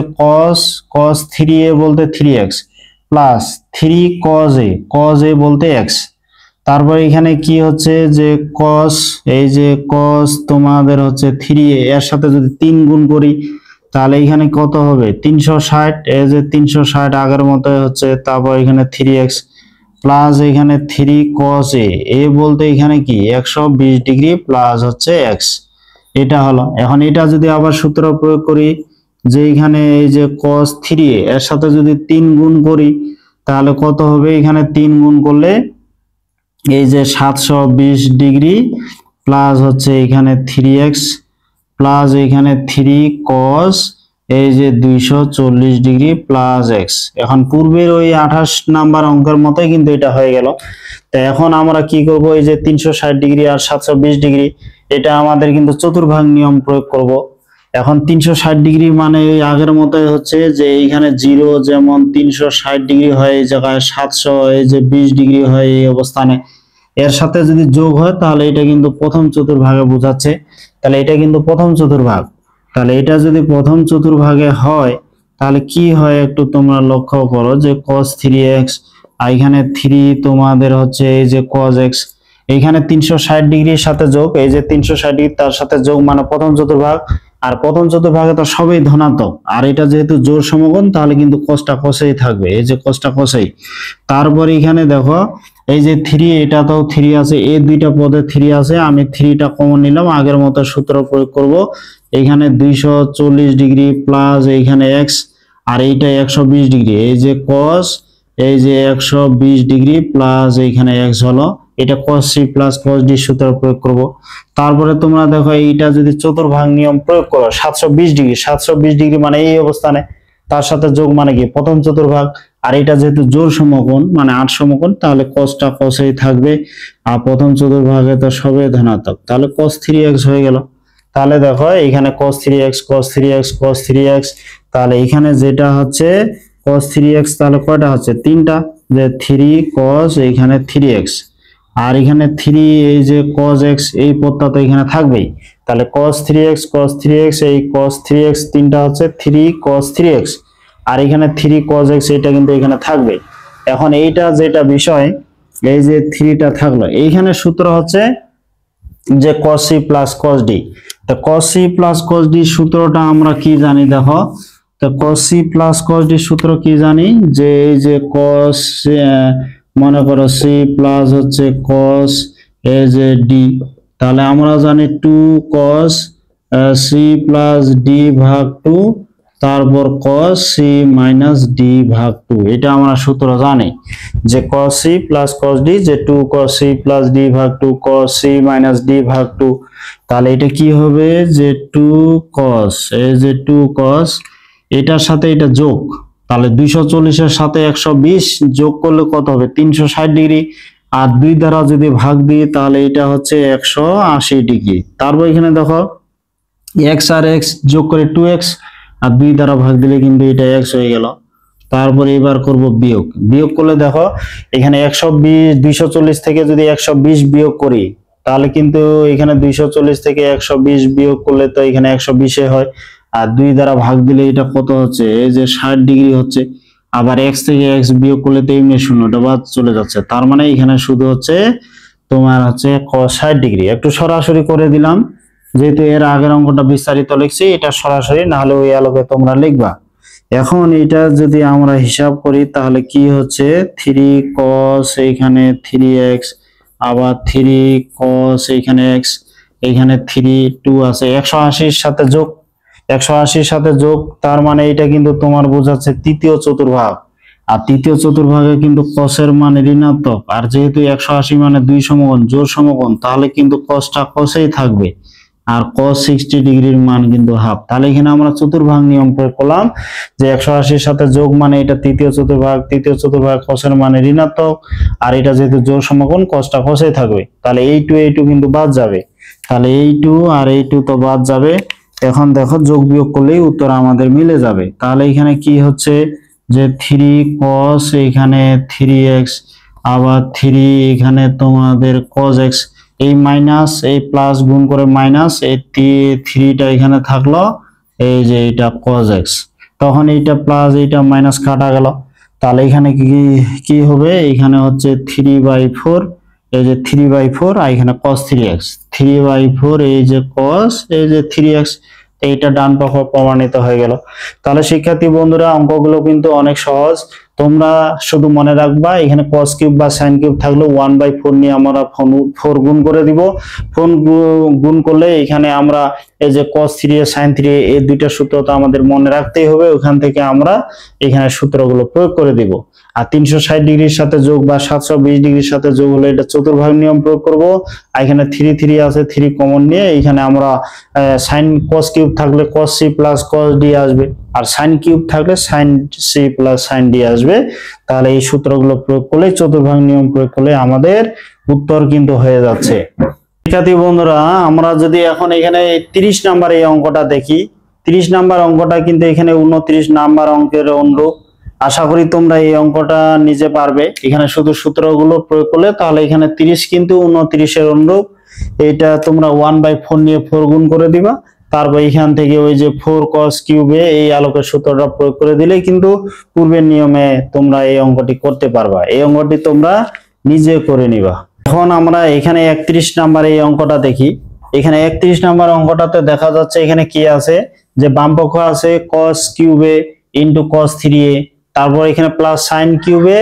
cos 3a বলতে 3x প্লাস 3 cos a বলতে x। তারপর এখানে কি হচ্ছে যে cos এই যে cos তোমাদের হচ্ছে 3a এর সাথে যদি 3 গুণ করি তাহলে এখানে কত হবে 360, এই যে 360 আগের মতো হচ্ছে, তারপর এখানে 3x প্লাস এখানে 3 cos a বলতে এখানে কি 120 ডিগ্রি প্লাস হচ্ছে x, এটা হলো। এখন এটা যদি আবার সূত্র প্রয়োগ করি যে এখানে এই যে cos 3a এর সাথে যদি 3 গুণ করি তাহলে কত হবে, এখানে 3 গুণ করলে এই যে 720 ডিগ্রি প্লাস হচ্ছে এখানে 3x প্লাস এখানে 3 cos এই যে 240 ডিগ্রি প্লাস x। এখন পূর্বের ওই 28 নাম্বার অঙ্কের মতোই কিন্তু এটা হয়ে গেল। তো এখন আমরা কি করব, এই যে 360 ডিগ্রি আর 720 ডিগ্রি এটা আমাদের কিন্তু চতুর্ভাগ নিয়ম প্রয়োগ করব। এখন 360 ডিগ্রি মানে এই আগের মতোই হচ্ছে যে এইখানে 0 যেমন 360 ডিগ্রি হয় এই জায়গায় 700, এই যে 20 ডিগ্রি হয় এই অবস্থানে, এর সাথে যদি যোগ হয় তাহলে এটা কিন্তু প্রথম চতুর্ভাগে বোঝাচ্ছে। তাহলে এটা কিন্তু প্রথম চতুর্ভাগ। তাহলে এটা যদি প্রথম চতুর্ভাগে হয় তাহলে কি হয় একটু তোমরা লক্ষ্য করো যে cos 3x, আর এখানে 3 তোমাদের হচ্ছে এই যে cos x, এইখানে 360 ডিগ্রির সাথে যোগ, এই যে 360 ডিগ্রি তার সাথে যোগ মানে প্রথম চতুর্ভাগ। আর প্রথম চতুর্ভাগে তো সবই ধনাত্মক, আর এটা যেহেতু জোড় সমকোণ তাহলে কিন্তু cosটা cosই থাকবে, এই যে cosটা cosই। তারপর এখানে দেখো এই যে 3, এটা তো 3 আছে, এই দুইটা পদে 3 আছে, আমি 3টা কমন নিলাম, আগের মতো সূত্র প্রয়োগ করব। এখানে 240 ডিগ্রি প্লাস এইখানে x, আর এইটা 120 ডিগ্রি, এই যে cos, এই যে 120 ডিগ্রি প্লাস এইখানে x হলো, এটা cos c plus cos d সূত্র প্রয়োগ করব। তারপরে তোমরা দেখো এইটা যদি চতুর্ভাগ নিয়ম প্রয়োগ করো 720 ডিগ্রি, 720 ডিগ্রি মানে এই অবস্থানে, তার সাথে যোগ মানে কি প্রথম চতুর্ভাগ, আর এটা যেহেতু জোড় সমকোণ মানে 8 সমকোণ তাহলে cosটা cosই থাকবে, আর প্রথম চতুর্ভাগে তো সবে ধনাত্মক, তাহলে cos 3x হয়ে গেল। তাহলে দেখো এখানে cos 3x cos 3x cos 3x, তাহলে এখানে যেটা হচ্ছে cos 3x তাহলে কয়টা হচ্ছে 3টা, যে 3 cos এখানে 3x, আর এখানে 3 এই যে cos x এই পদটা তো এখানে থাকবেই, তাহলে cos 3x cos 3x, এই cos 3x 3টা হচ্ছে 3 cos 3x, আর এখানে 3 cos x এটা কিন্তু এখানে থাকবে। এখন এইটা যেটা বিষয়, এই যে 3টা থাকলো, এইখানে সূত্র হচ্ছে যে cos c plus cos d। তো cos c plus cos d সূত্রটা আমরা কি জানি দেখো, তো cos c plus cos d সূত্র কি জানি, যে এই যে cos, মনে করো c প্লাস হচ্ছে cos এই যে d, তাহলে আমরা জানি 2 cos c প্লাস d ভাগ 2, তারপর cos c মাইনাস d ভাগ 2, এটা আমরা সূত্র জানি যে cos c plus cos d, যে 2 cos c প্লাস d ভাগ 2 cos c মাইনাস d ভাগ 2, তাহলে এটা কি হবে যে 2 cos, এই যে 2 cos এটার সাথে এটা যোগ, তাহলে 240 এর সাথে 120 যোগ করলে কত হবে 360 ডিগ্রি, আর 2 দ্বারা যদি ভাগ দিই তাহলে এটা হচ্ছে 180 ডিগ্রি। তারপর এখানে দেখো x আর x যোগ করে 2x, আর 2 দ্বারা ভাগ দিলে কিন্তু এটা x হয়ে গেল। তারপরে এবার করব বিয়োগ, বিয়োগ করলে দেখো এখানে 120, 240 থেকে যদি 120 বিয়োগ করি তাহলে কিন্তু এখানে 240 থেকে 120 বিয়োগ করলে তো এখানে 120 এ হয়, আর 2 দ্বারা ভাগ দিলে এটা কত হচ্ছে এই যে 60 ডিগ্রি হচ্ছে, আবার x থেকে x বিয়োগ করলে তো এমনি শূন্যটা বাদ চলে যাচ্ছে, তার মানে এখানে শুধু হচ্ছে তোমার হচ্ছে cos 60 ডিগ্রি। একটু সরাসরি করে দিলাম, যেহেতু এর আগের অঙ্কটা বিস্তারিত লিখছি, এটা সরাসরি না হলে ওই আলোকে তোমরা লিখবা। এখন এটা যদি আমরা হিসাব করি তাহলে কি হচ্ছে 3 cos এইখানে 3x, আবার 3 cos এইখানে x, এইখানে 3 2 আছে 180 এর সাথে যোগ, 180 এর সাথে যোগ, তার মানে এটা কিন্তু তোমার বোঝাচ্ছে তৃতীয় চতুর্ভাগ, আর তৃতীয় চতুর্ভাগে কিন্তু cos এর মান ঋণাত্মক, আর যেহেতু 180 মানে 2 সমকোণ জোড় সমকোণ তাহলে কিন্তু cosটা cosই থাকবে, আর cos 60 ডিগ্রির মান কিন্তু হাফ। তাহলে এখানে আমরা চতুর্ভাগ নিয়ম প্রয়োগ করলাম যে 180 এর সাথে যোগ মানে এটা তৃতীয় চতুর্ভাগ, তৃতীয় চতুর্ভাগ cos এর মানে ঋণাত্মক, আর এটা যেহেতু জোড় সমকোণ cosটা cosই থাকবে, তাহলে এই 2 কিন্তু বাদ যাবে, তাহলে এই 2 আর এই 2 তো বাদ যাবে। এখন দেখো যোগ বিয়োগ করলেই উত্তর আমাদের মিলে যাবে। তাহলে এখানে কি হচ্ছে যে 3 cos এখানে 3x, আবার 3 এখানে তোমাদের cos x, এই মাইনাস এই প্লাস গুণ করে মাইনাস, এই 3টা এখানে থাকলো, এই যে এটা cos x, তখন এইটা প্লাস এইটা মাইনাস কাটা গেল, তাহলে এখানে কি হবে, এখানে হচ্ছে 3/4, এই যে 3/4, আর এখানে cos 3x, 3/4 এই যে cos এই যে 3x, এইটা ডান পক্ষ প্রমাণিত হয়ে গেল। তাহলে শিক্ষার্থী বন্ধুরা অঙ্কগুলো কিন্তু অনেক সহজ, তোমরা শুধু মনে রাখবা এখানে cos কিউব বা sin কিউব থাকলে 1/4 নিয়ে আমরা 4 গুণ করে দিব, 4 গুণ করলে এখানে আমরা এই যে cos 3 sin 3 এই দুইটা সূত্র তো আমাদের মনে রাখতেই হবে, ওখান থেকে আমরা এখানে সূত্রগুলো প্রয়োগ করে দিব। আর 360 ডিগ্রির সাথে যোগ বা 720 ডিগ্রির সাথে যোগ হলে এটা চতুর্ভাগ নিয়ম প্রয়োগ করব, আর এখানে 3 আছে 3 কমন নিয়ে এখানে আমরা sin cos কিউব থাকলে cos c plus cos d আসবে, আর sin কিউব থাকলে sin c plus sin d আসবে। তাহলে এই সূত্রগুলো প্রয়োগ করলে চতুর্ভাগ নিয়ম প্রয়োগ করলে আমাদের উত্তর কিন্তু হয়ে যাচ্ছে। শিক্ষার্থী বন্ধুরা, আমরা যদি এখন এখানে 30 নাম্বার এই অঙ্কটা দেখি, 30 নাম্বার অঙ্কটা কিন্তু এখানে 29 নাম্বার অঙ্কের অনুরূপ। আশা করি তোমরা এই অঙ্কটা নিজে পারবে। এখানে শুধু সূত্রগুলো প্রয়োগ করলে তাহলে এখানে 30 কিন্তু 29 এর অনুরূপ। এটা তোমরা 1/4 নিয়ে 4 গুণ করে দিবা, তারপর এখান থেকে ওই যে 4 cos কিউবে এই আলোকের সূত্রটা প্রয়োগ করে দিলেই কিন্তু পূর্বের নিয়মে তোমরা এই অঙ্কটি করতে পারবা। এই অঙ্কটি তোমরা নিজে করে নিবা। এখন আমরা এখানে 31 নাম্বার এই অঙ্কটা দেখি। এখানে 31 নাম্বার অঙ্কটাতে দেখা যাচ্ছে এখানে কি আছে, যে বাম পক্ষ আছে cos কিউবে ইনটু cos 3a, তারপর এখানে প্লাস sin কিউবে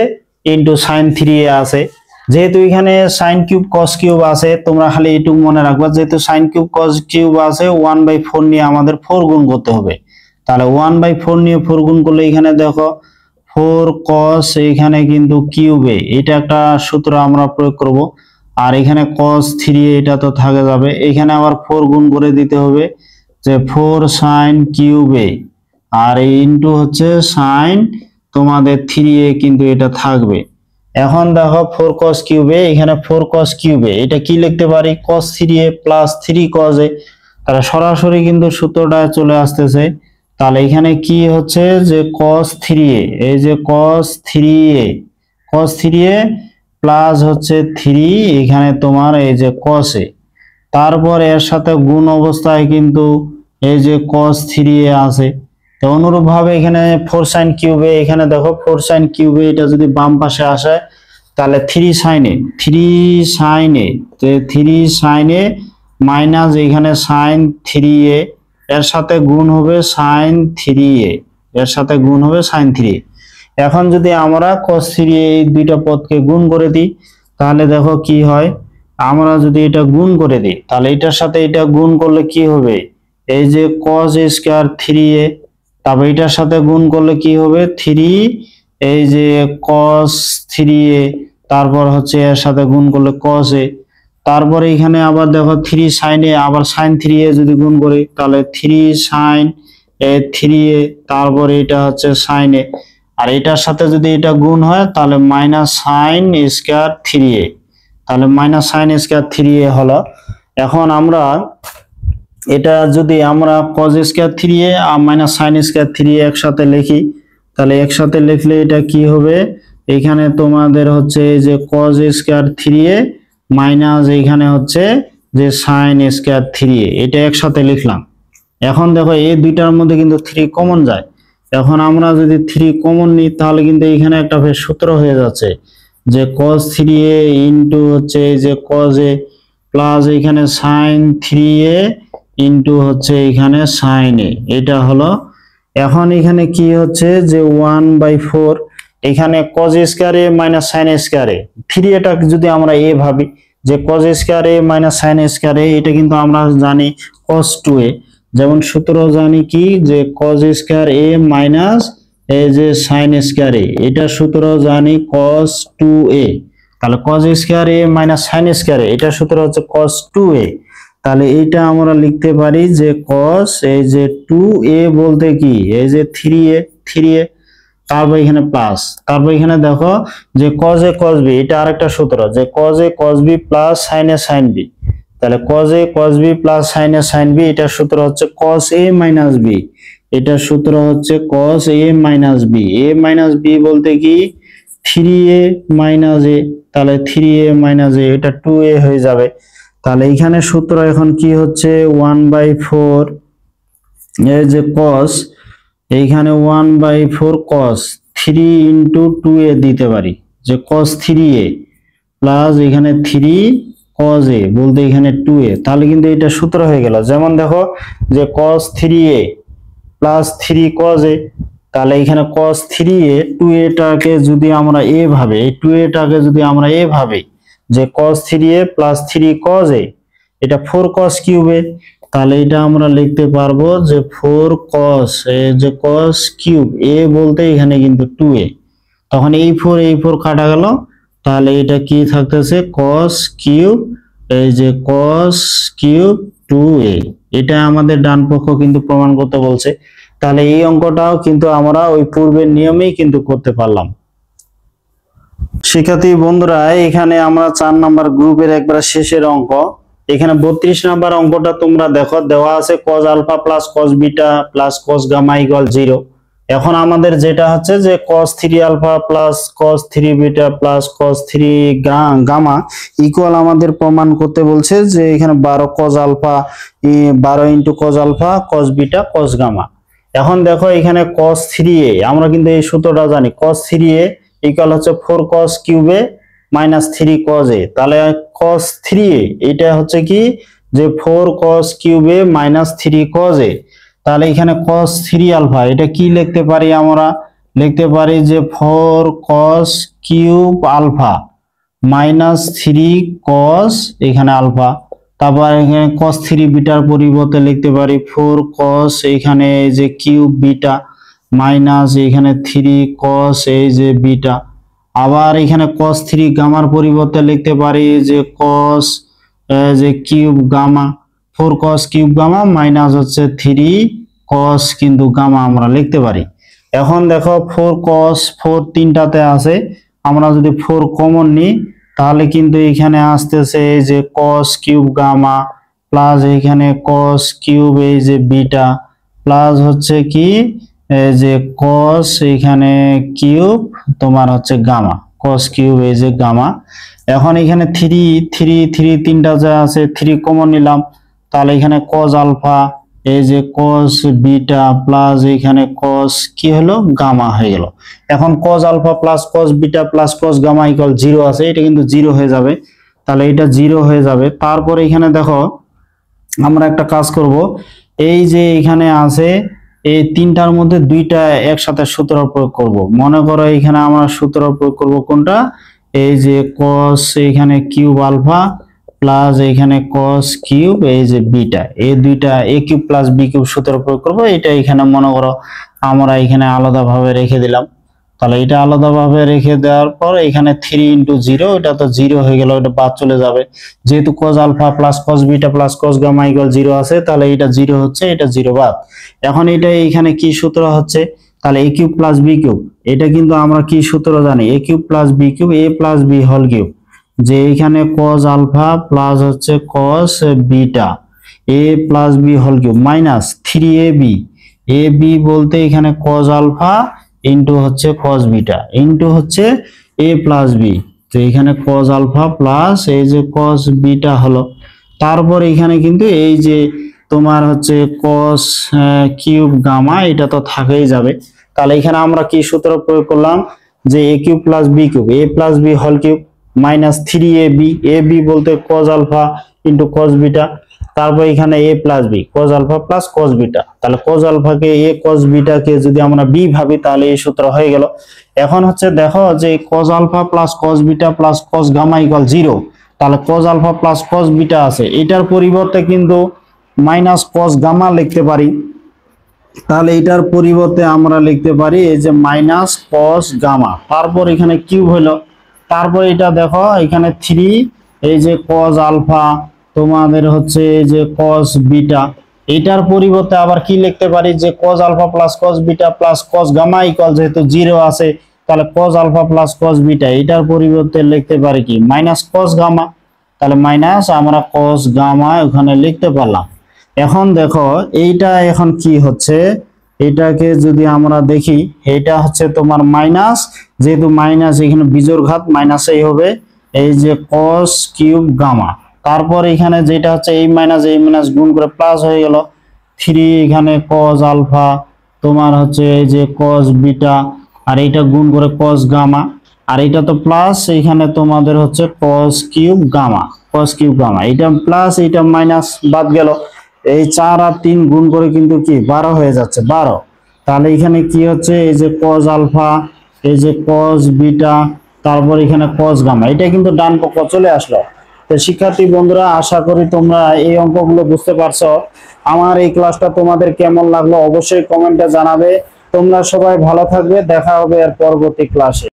ইনটু sin 3a আছে। যেহেতু এখানে sin কিউব cos কিউব আছে, তোমরা খালি এটুকু মনে রাখবা, যেহেতু sin কিউব cos কিউব আছে 1/4 নিয়ে আমাদের 4 গুণ করতে হবে। তাহলে 1/4 নিয়ে 4 গুণ করলে এখানে দেখো 4 cos এখানে কিন্তু কিউবে, এটা একটা সূত্র আমরা প্রয়োগ করব। আর এখানে cos 3 এটা তো থাকে যাবে, এখানে আবার 4 গুণ করে দিতে হবে, যে 4 sin কিউবে আর ইনটু হচ্ছে sin তোমাদের 3a কিন্তু এটা থাকবে। এখন দেখো 4 cos কিউবে, এখানে 4 cos কিউবে এটা কি লিখতে পারি, cos 3a plus 3 cos a। তাহলে সরাসরি কিন্তু সূত্রটা চলে আসতেছে। তাহলে এখানে কি হচ্ছে, যে cos 3a, এই যে cos 3a প্লাস হচ্ছে 3 এখানে তোমার এই যে cos a, তারপর এর সাথে গুণ অবস্থায় কিন্তু এই যে cos 3a আছে। তো অনুরূপ ভাবে এখানে 4 sin কিউবে, এখানে দেখো 4 sin কিউবে এটা যদি বাম পাশে আসে তাহলে 3 sin a, 3 sin a minus এখানে sin 3a, এর সাথে গুণ হবে sin 3a, এর সাথে গুণ হবে sin 3a। এখন যদি আমরা cos 3a এই দুইটা পদকে গুণ করে দিই তাহলে দেখো কি হয়, আমরা যদি এটা গুণ করে দিই তাহলে এটার সাথে এটা গুণ করলে কি হবে, এই যে cos a স্কয়ার 3a, তারপর এটার সাথে গুণ করলে কি হবে 3 এই যে cos 3a, তারপর হচ্ছে এর সাথে গুণ করলে cos a, তারপরে এখানে আবার দেখো 3 sin a, আবার sin 3a যদি গুণ করি তাহলে 3 sin 3a, তারপরে এটা হচ্ছে sin a, আর এটার সাথে যদি এটা গুণ হয় তাহলে মাইনাস sin স্কয়ার 3a, তাহলে মাইনাস sin স্কয়ার 3a হলো। এখন আমরা এটা যদি আমরা cos স্কয়ার 3a আর মাইনাস sin স্কয়ার 3a একসাথে লিখি তাহলে একসাথে লিখলে এটা কি হবে, এখানে তোমাদের হচ্ছে এই যে cos স্কয়ার 3a মাইনাস এখানে হচ্ছে যে sin স্কয়ার 3a, এটা একসাথে লিখলাম। এখন দেখো এই দুইটার মধ্যে কিন্তু 3 কমন যায়। এখন আমরা যদি 3 কমন নিই তাহলে কিন্তু এখানে একটা সূত্র হয়ে যাচ্ছে, যে cos 3a ইনটু হচ্ছে এই যে cos a প্লাস এখানে sin 3a ইনটু হচ্ছে এখানে sin a, এটা হলো। এখন এখানে কি হচ্ছে, যে 1/4 এখানে cos square a minus sin square a, 3 টা যদি আমরা a ভাবি, যে cos square a minus sin square a, এটা কিন্তু আমরা জানি cos 2a, যেমন সূত্র জানি কি, যে cos স্কয়ার a মাইনাস এই যে sin স্কয়ার a, এটা সূত্র জানি cos 2a। তাহলে cos square a minus sin square a, এটা সূত্র হচ্ছে cos 2a। তাহলে এইটা আমরা লিখতে পারি যে cos এই যে 2a বলতে কি, এই যে 3a, তারপর এখানে প্লাস, তারপর এখানে দেখো যে cos a cos b, এটা আরেকটা সূত্র, যে cos a cos b plus sin a sin b। তাহলে cos a cos b plus sin a sin b, এটা সূত্র হচ্ছে cos a মাইনাস b, এটা সূত্র হচ্ছে cos a minus b। a minus b বলতে কি 3a মাইনাস a, তাহলে 3a মাইনাস a, এটা 2a হয়ে যাবে। তাহলে এখানে সূত্র এখন কি হচ্ছে 1/4 এই যে cos, এইখানে 1/4 cos 3 ইনটু 2a দিতে পারি, যে cos 3a প্লাস এখানে 3 cos a বলতে এখানে 2a, তাহলে কিন্তু এটা সূত্র হয়ে গেল। যেমন দেখো যে cos 3a plus 3 cos a, তাহলে এখানে cos 3a 2a টাকে যদি আমরা a ভাবে, এই 2a টাকে যদি আমরা a ভাবে, যে cos 3a plus 3 cos a, এটা 4 cos কিউবে, তাহলে এটা আমরা লিখতে পারবো যে 4 cos এই যে cos কিউব a বলতে এখানে কিন্তু 2a, তখন এই 4 কাটা গেল, তাহলে এটা কি থাকতেছে cos কিউব এই যে cos কিউব 2a, এটা আমাদের ডান পক্ষ কিন্তু প্রমাণ করতে বলছে। তাহলে এই অঙ্কটাও কিন্তু আমরা ওই পূর্বের নিয়মেই কিন্তু করতে পারলাম। শিক্ষার্থী বন্ধুরা, এখানে আমরা 4 নাম্বার গ্রুপের একবার শেষের অঙ্ক, এখানে 32 নাম্বার অঙ্কটা তোমরা দেখো, দেওয়া আছে cos alpha plus cos beta plus cos gamma equal 0। এখন আমাদের যেটা হচ্ছে যে cos 3 alpha plus cos 3 beta plus cos 3 gamma equal আমাদের প্রমাণ করতে বলছে যে এখানে 12 cos alpha 12 into cos alpha cos beta cos gamma. এখন দেখো এখানে cos 3a, আমরা কিন্তু এই সূত্রটা জানি, cos 3a ইকুয়াল হচ্ছে 4 cos কিউবে মাইনাস 3 cos a। তাহলে cos 3a এটা হচ্ছে কি যে 4 cos কিউবে মাইনাস 3 cos a। তাহলে এখানে cos 3 আলফা এটা কি লিখতে পারি, আমরা লিখতে পারি যে 4 cos cube alpha minus 3 cos এখানে আলফা। তারপর এখানে cos 3 বিটার পরিবর্তে লিখতে পারি 4 cos এখানে এই যে কিউব বিটা মাইনাস এখানে 3 cos এই যে বিটা। আবার এখানে cos 3 গামার পরিবর্তে লিখতে পারি যে cos যে cube gamma 4 cos cube gamma minus হচ্ছে 3 cos কিন্তু গামা আমরা লিখতে পারি। এখন দেখো 4 cos 4 তিনটাতে আছে, আমরা যদি 4 কমন নিই তাহলে কিন্তু এখানে আসতেছে এই যে cos কিউব গামা প্লাস এখানে cos কিউব এই যে বিটা প্লাস হচ্ছে কি এই যে cos এখানে কিউব তোমার হচ্ছে গামা cos কিউব এই যে গামা। এখন এখানে 3 তিনটা যা আছে 3 কমন নিলাম, তাহলে এখানে cos আলফা এই যে cos বিটা প্লাস এখানে cos কি হলো গামা হয়ে গেল। এখন cos alpha plus cos beta plus cos gamma equal 0 আছে, এটা কিন্তু 0 হয়ে যাবে, তাহলে এটা 0 হয়ে যাবে। তারপরে এখানে দেখো আমরা একটা কাজ করব, এই যে এখানে আছে এই তিনটার মধ্যে দুইটা একসাথে সূত্র প্রয়োগ করব। মনে করো এখানে আমরা সূত্র প্রয়োগ করব কোনটা, এই যে cos এখানে কিউব আলফা প্লাস এখানে cos কিউব এই যে বিটা, এই দুইটা a cube plus b cube সূত্র প্রয়োগ করব। এটা এখানে মনে করো আমরা এখানে আলাদাভাবে রেখে দিলাম, তাহলে এটা আলাদাভাবে রেখে দেওয়ার পর এখানে 3 ইনটু 0 এটা তো 0 হয়ে গেল, এটা বাদ চলে যাবে। যেহেতু cos alpha plus cos beta plus cos gamma equal 0 আছে, তাহলে এটা 0 হচ্ছে, এটা 0 বাদ। এখন এটা এখানে কি সূত্র হচ্ছে, তাহলে a cube plus b cube, এটা কিন্তু আমরা কি সূত্র জানি, a cube plus b cube a plus b whole cube, যে এখানে cos আলফা প্লাস হচ্ছে cos beta a plus b whole cube minus 3ab, ab বলতে এখানে cos আলফা ইনটু হচ্ছে cos বিটা ইনটু হচ্ছে a প্লাস b, তো এখানে cos alpha plus এই যে cos বিটা হলো। তারপর এখানে কিন্তু এই যে তোমার হচ্ছে cos কিউব গামা এটা তো থাকেই যাবে। তাহলে এখানে আমরা কি সূত্র প্রয়োগ করলাম যে a cube plus b cube a plus b whole cube minus 3ab, ab বলতে cos alpha into cos beta, তারপর এখানে a plus b cos alpha plus cos beta, তাহলে cos আলফাকে a cos বিটাকে যদি আমরা b ভাবি তাহলে এই সূত্র হয়ে গেল। এখন হচ্ছে দেখো যে cos alpha plus cos beta plus cos gamma equal 0, তাহলে cos alpha plus cos beta আছে, এটার পরিবর্তে কিন্তু মাইনাস cos গামা লিখতে পারি, তাহলে এটার পরিবর্তে আমরা লিখতে পারি এই যে মাইনাস cos গামা, তারপর এখানে কিউব হলো, তারপর এটা দেখো এখানে 3 এই যে cos আলফা তোমাদের হচ্ছে এই যে cos বিটা, এটার পরিবর্তে আবার কি লিখতে পারি যে cos alpha plus cos beta plus cos gamma equal যেহেতু 0 আছে, তাহলে cos alpha plus cos beta এটার পরিবর্তে লিখতে পারি কি মাইনাস cos গামা, তাহলে মাইনাস আমরা cos গামা ওখানে লিখতে পারলাম। এখন দেখো এইটা এখন কি হচ্ছে, এটাকে যদি আমরা দেখি এটা হচ্ছে তোমার মাইনাস, যেহেতু মাইনাস এখানে বিজোড় ঘাত মাইনাসই হবে, এই যে cos কিউব গামা, তারপর এখানে যেটা হচ্ছে এই মাইনাস গুণ করে প্লাস হয়ে গেল 3 এখানে cos আলফা তোমার হচ্ছে এই যে cos বিটা আর এইটা গুণ করে cos গামা, আর এটা তো প্লাস এখানে তোমাদের হচ্ছে cos কিউব গামা এটা প্লাস এটা মাইনাস বাদ গেল, এই 4 আর 3 গুণ করে কিন্তু কি 12 হয়ে যাচ্ছে 12। তাহলে এখানে কি হচ্ছে এই যে cos আলফা এই যে cos বিটা তারপর এখানে cos গামা, এটা কিন্তু ডান পক্ষ চলে আসলো। তো শিক্ষার্থী বন্ধুরা আশা করি তোমরা এই অঙ্কগুলো বুঝতে পারছো। আমার এই ক্লাসটা তোমাদের কেমন লাগলো অবশ্যই কমেন্টে জানাবে। তোমরা সবাই ভালো থাকবে, দেখা হবে এর পরবর্তী ক্লাসে।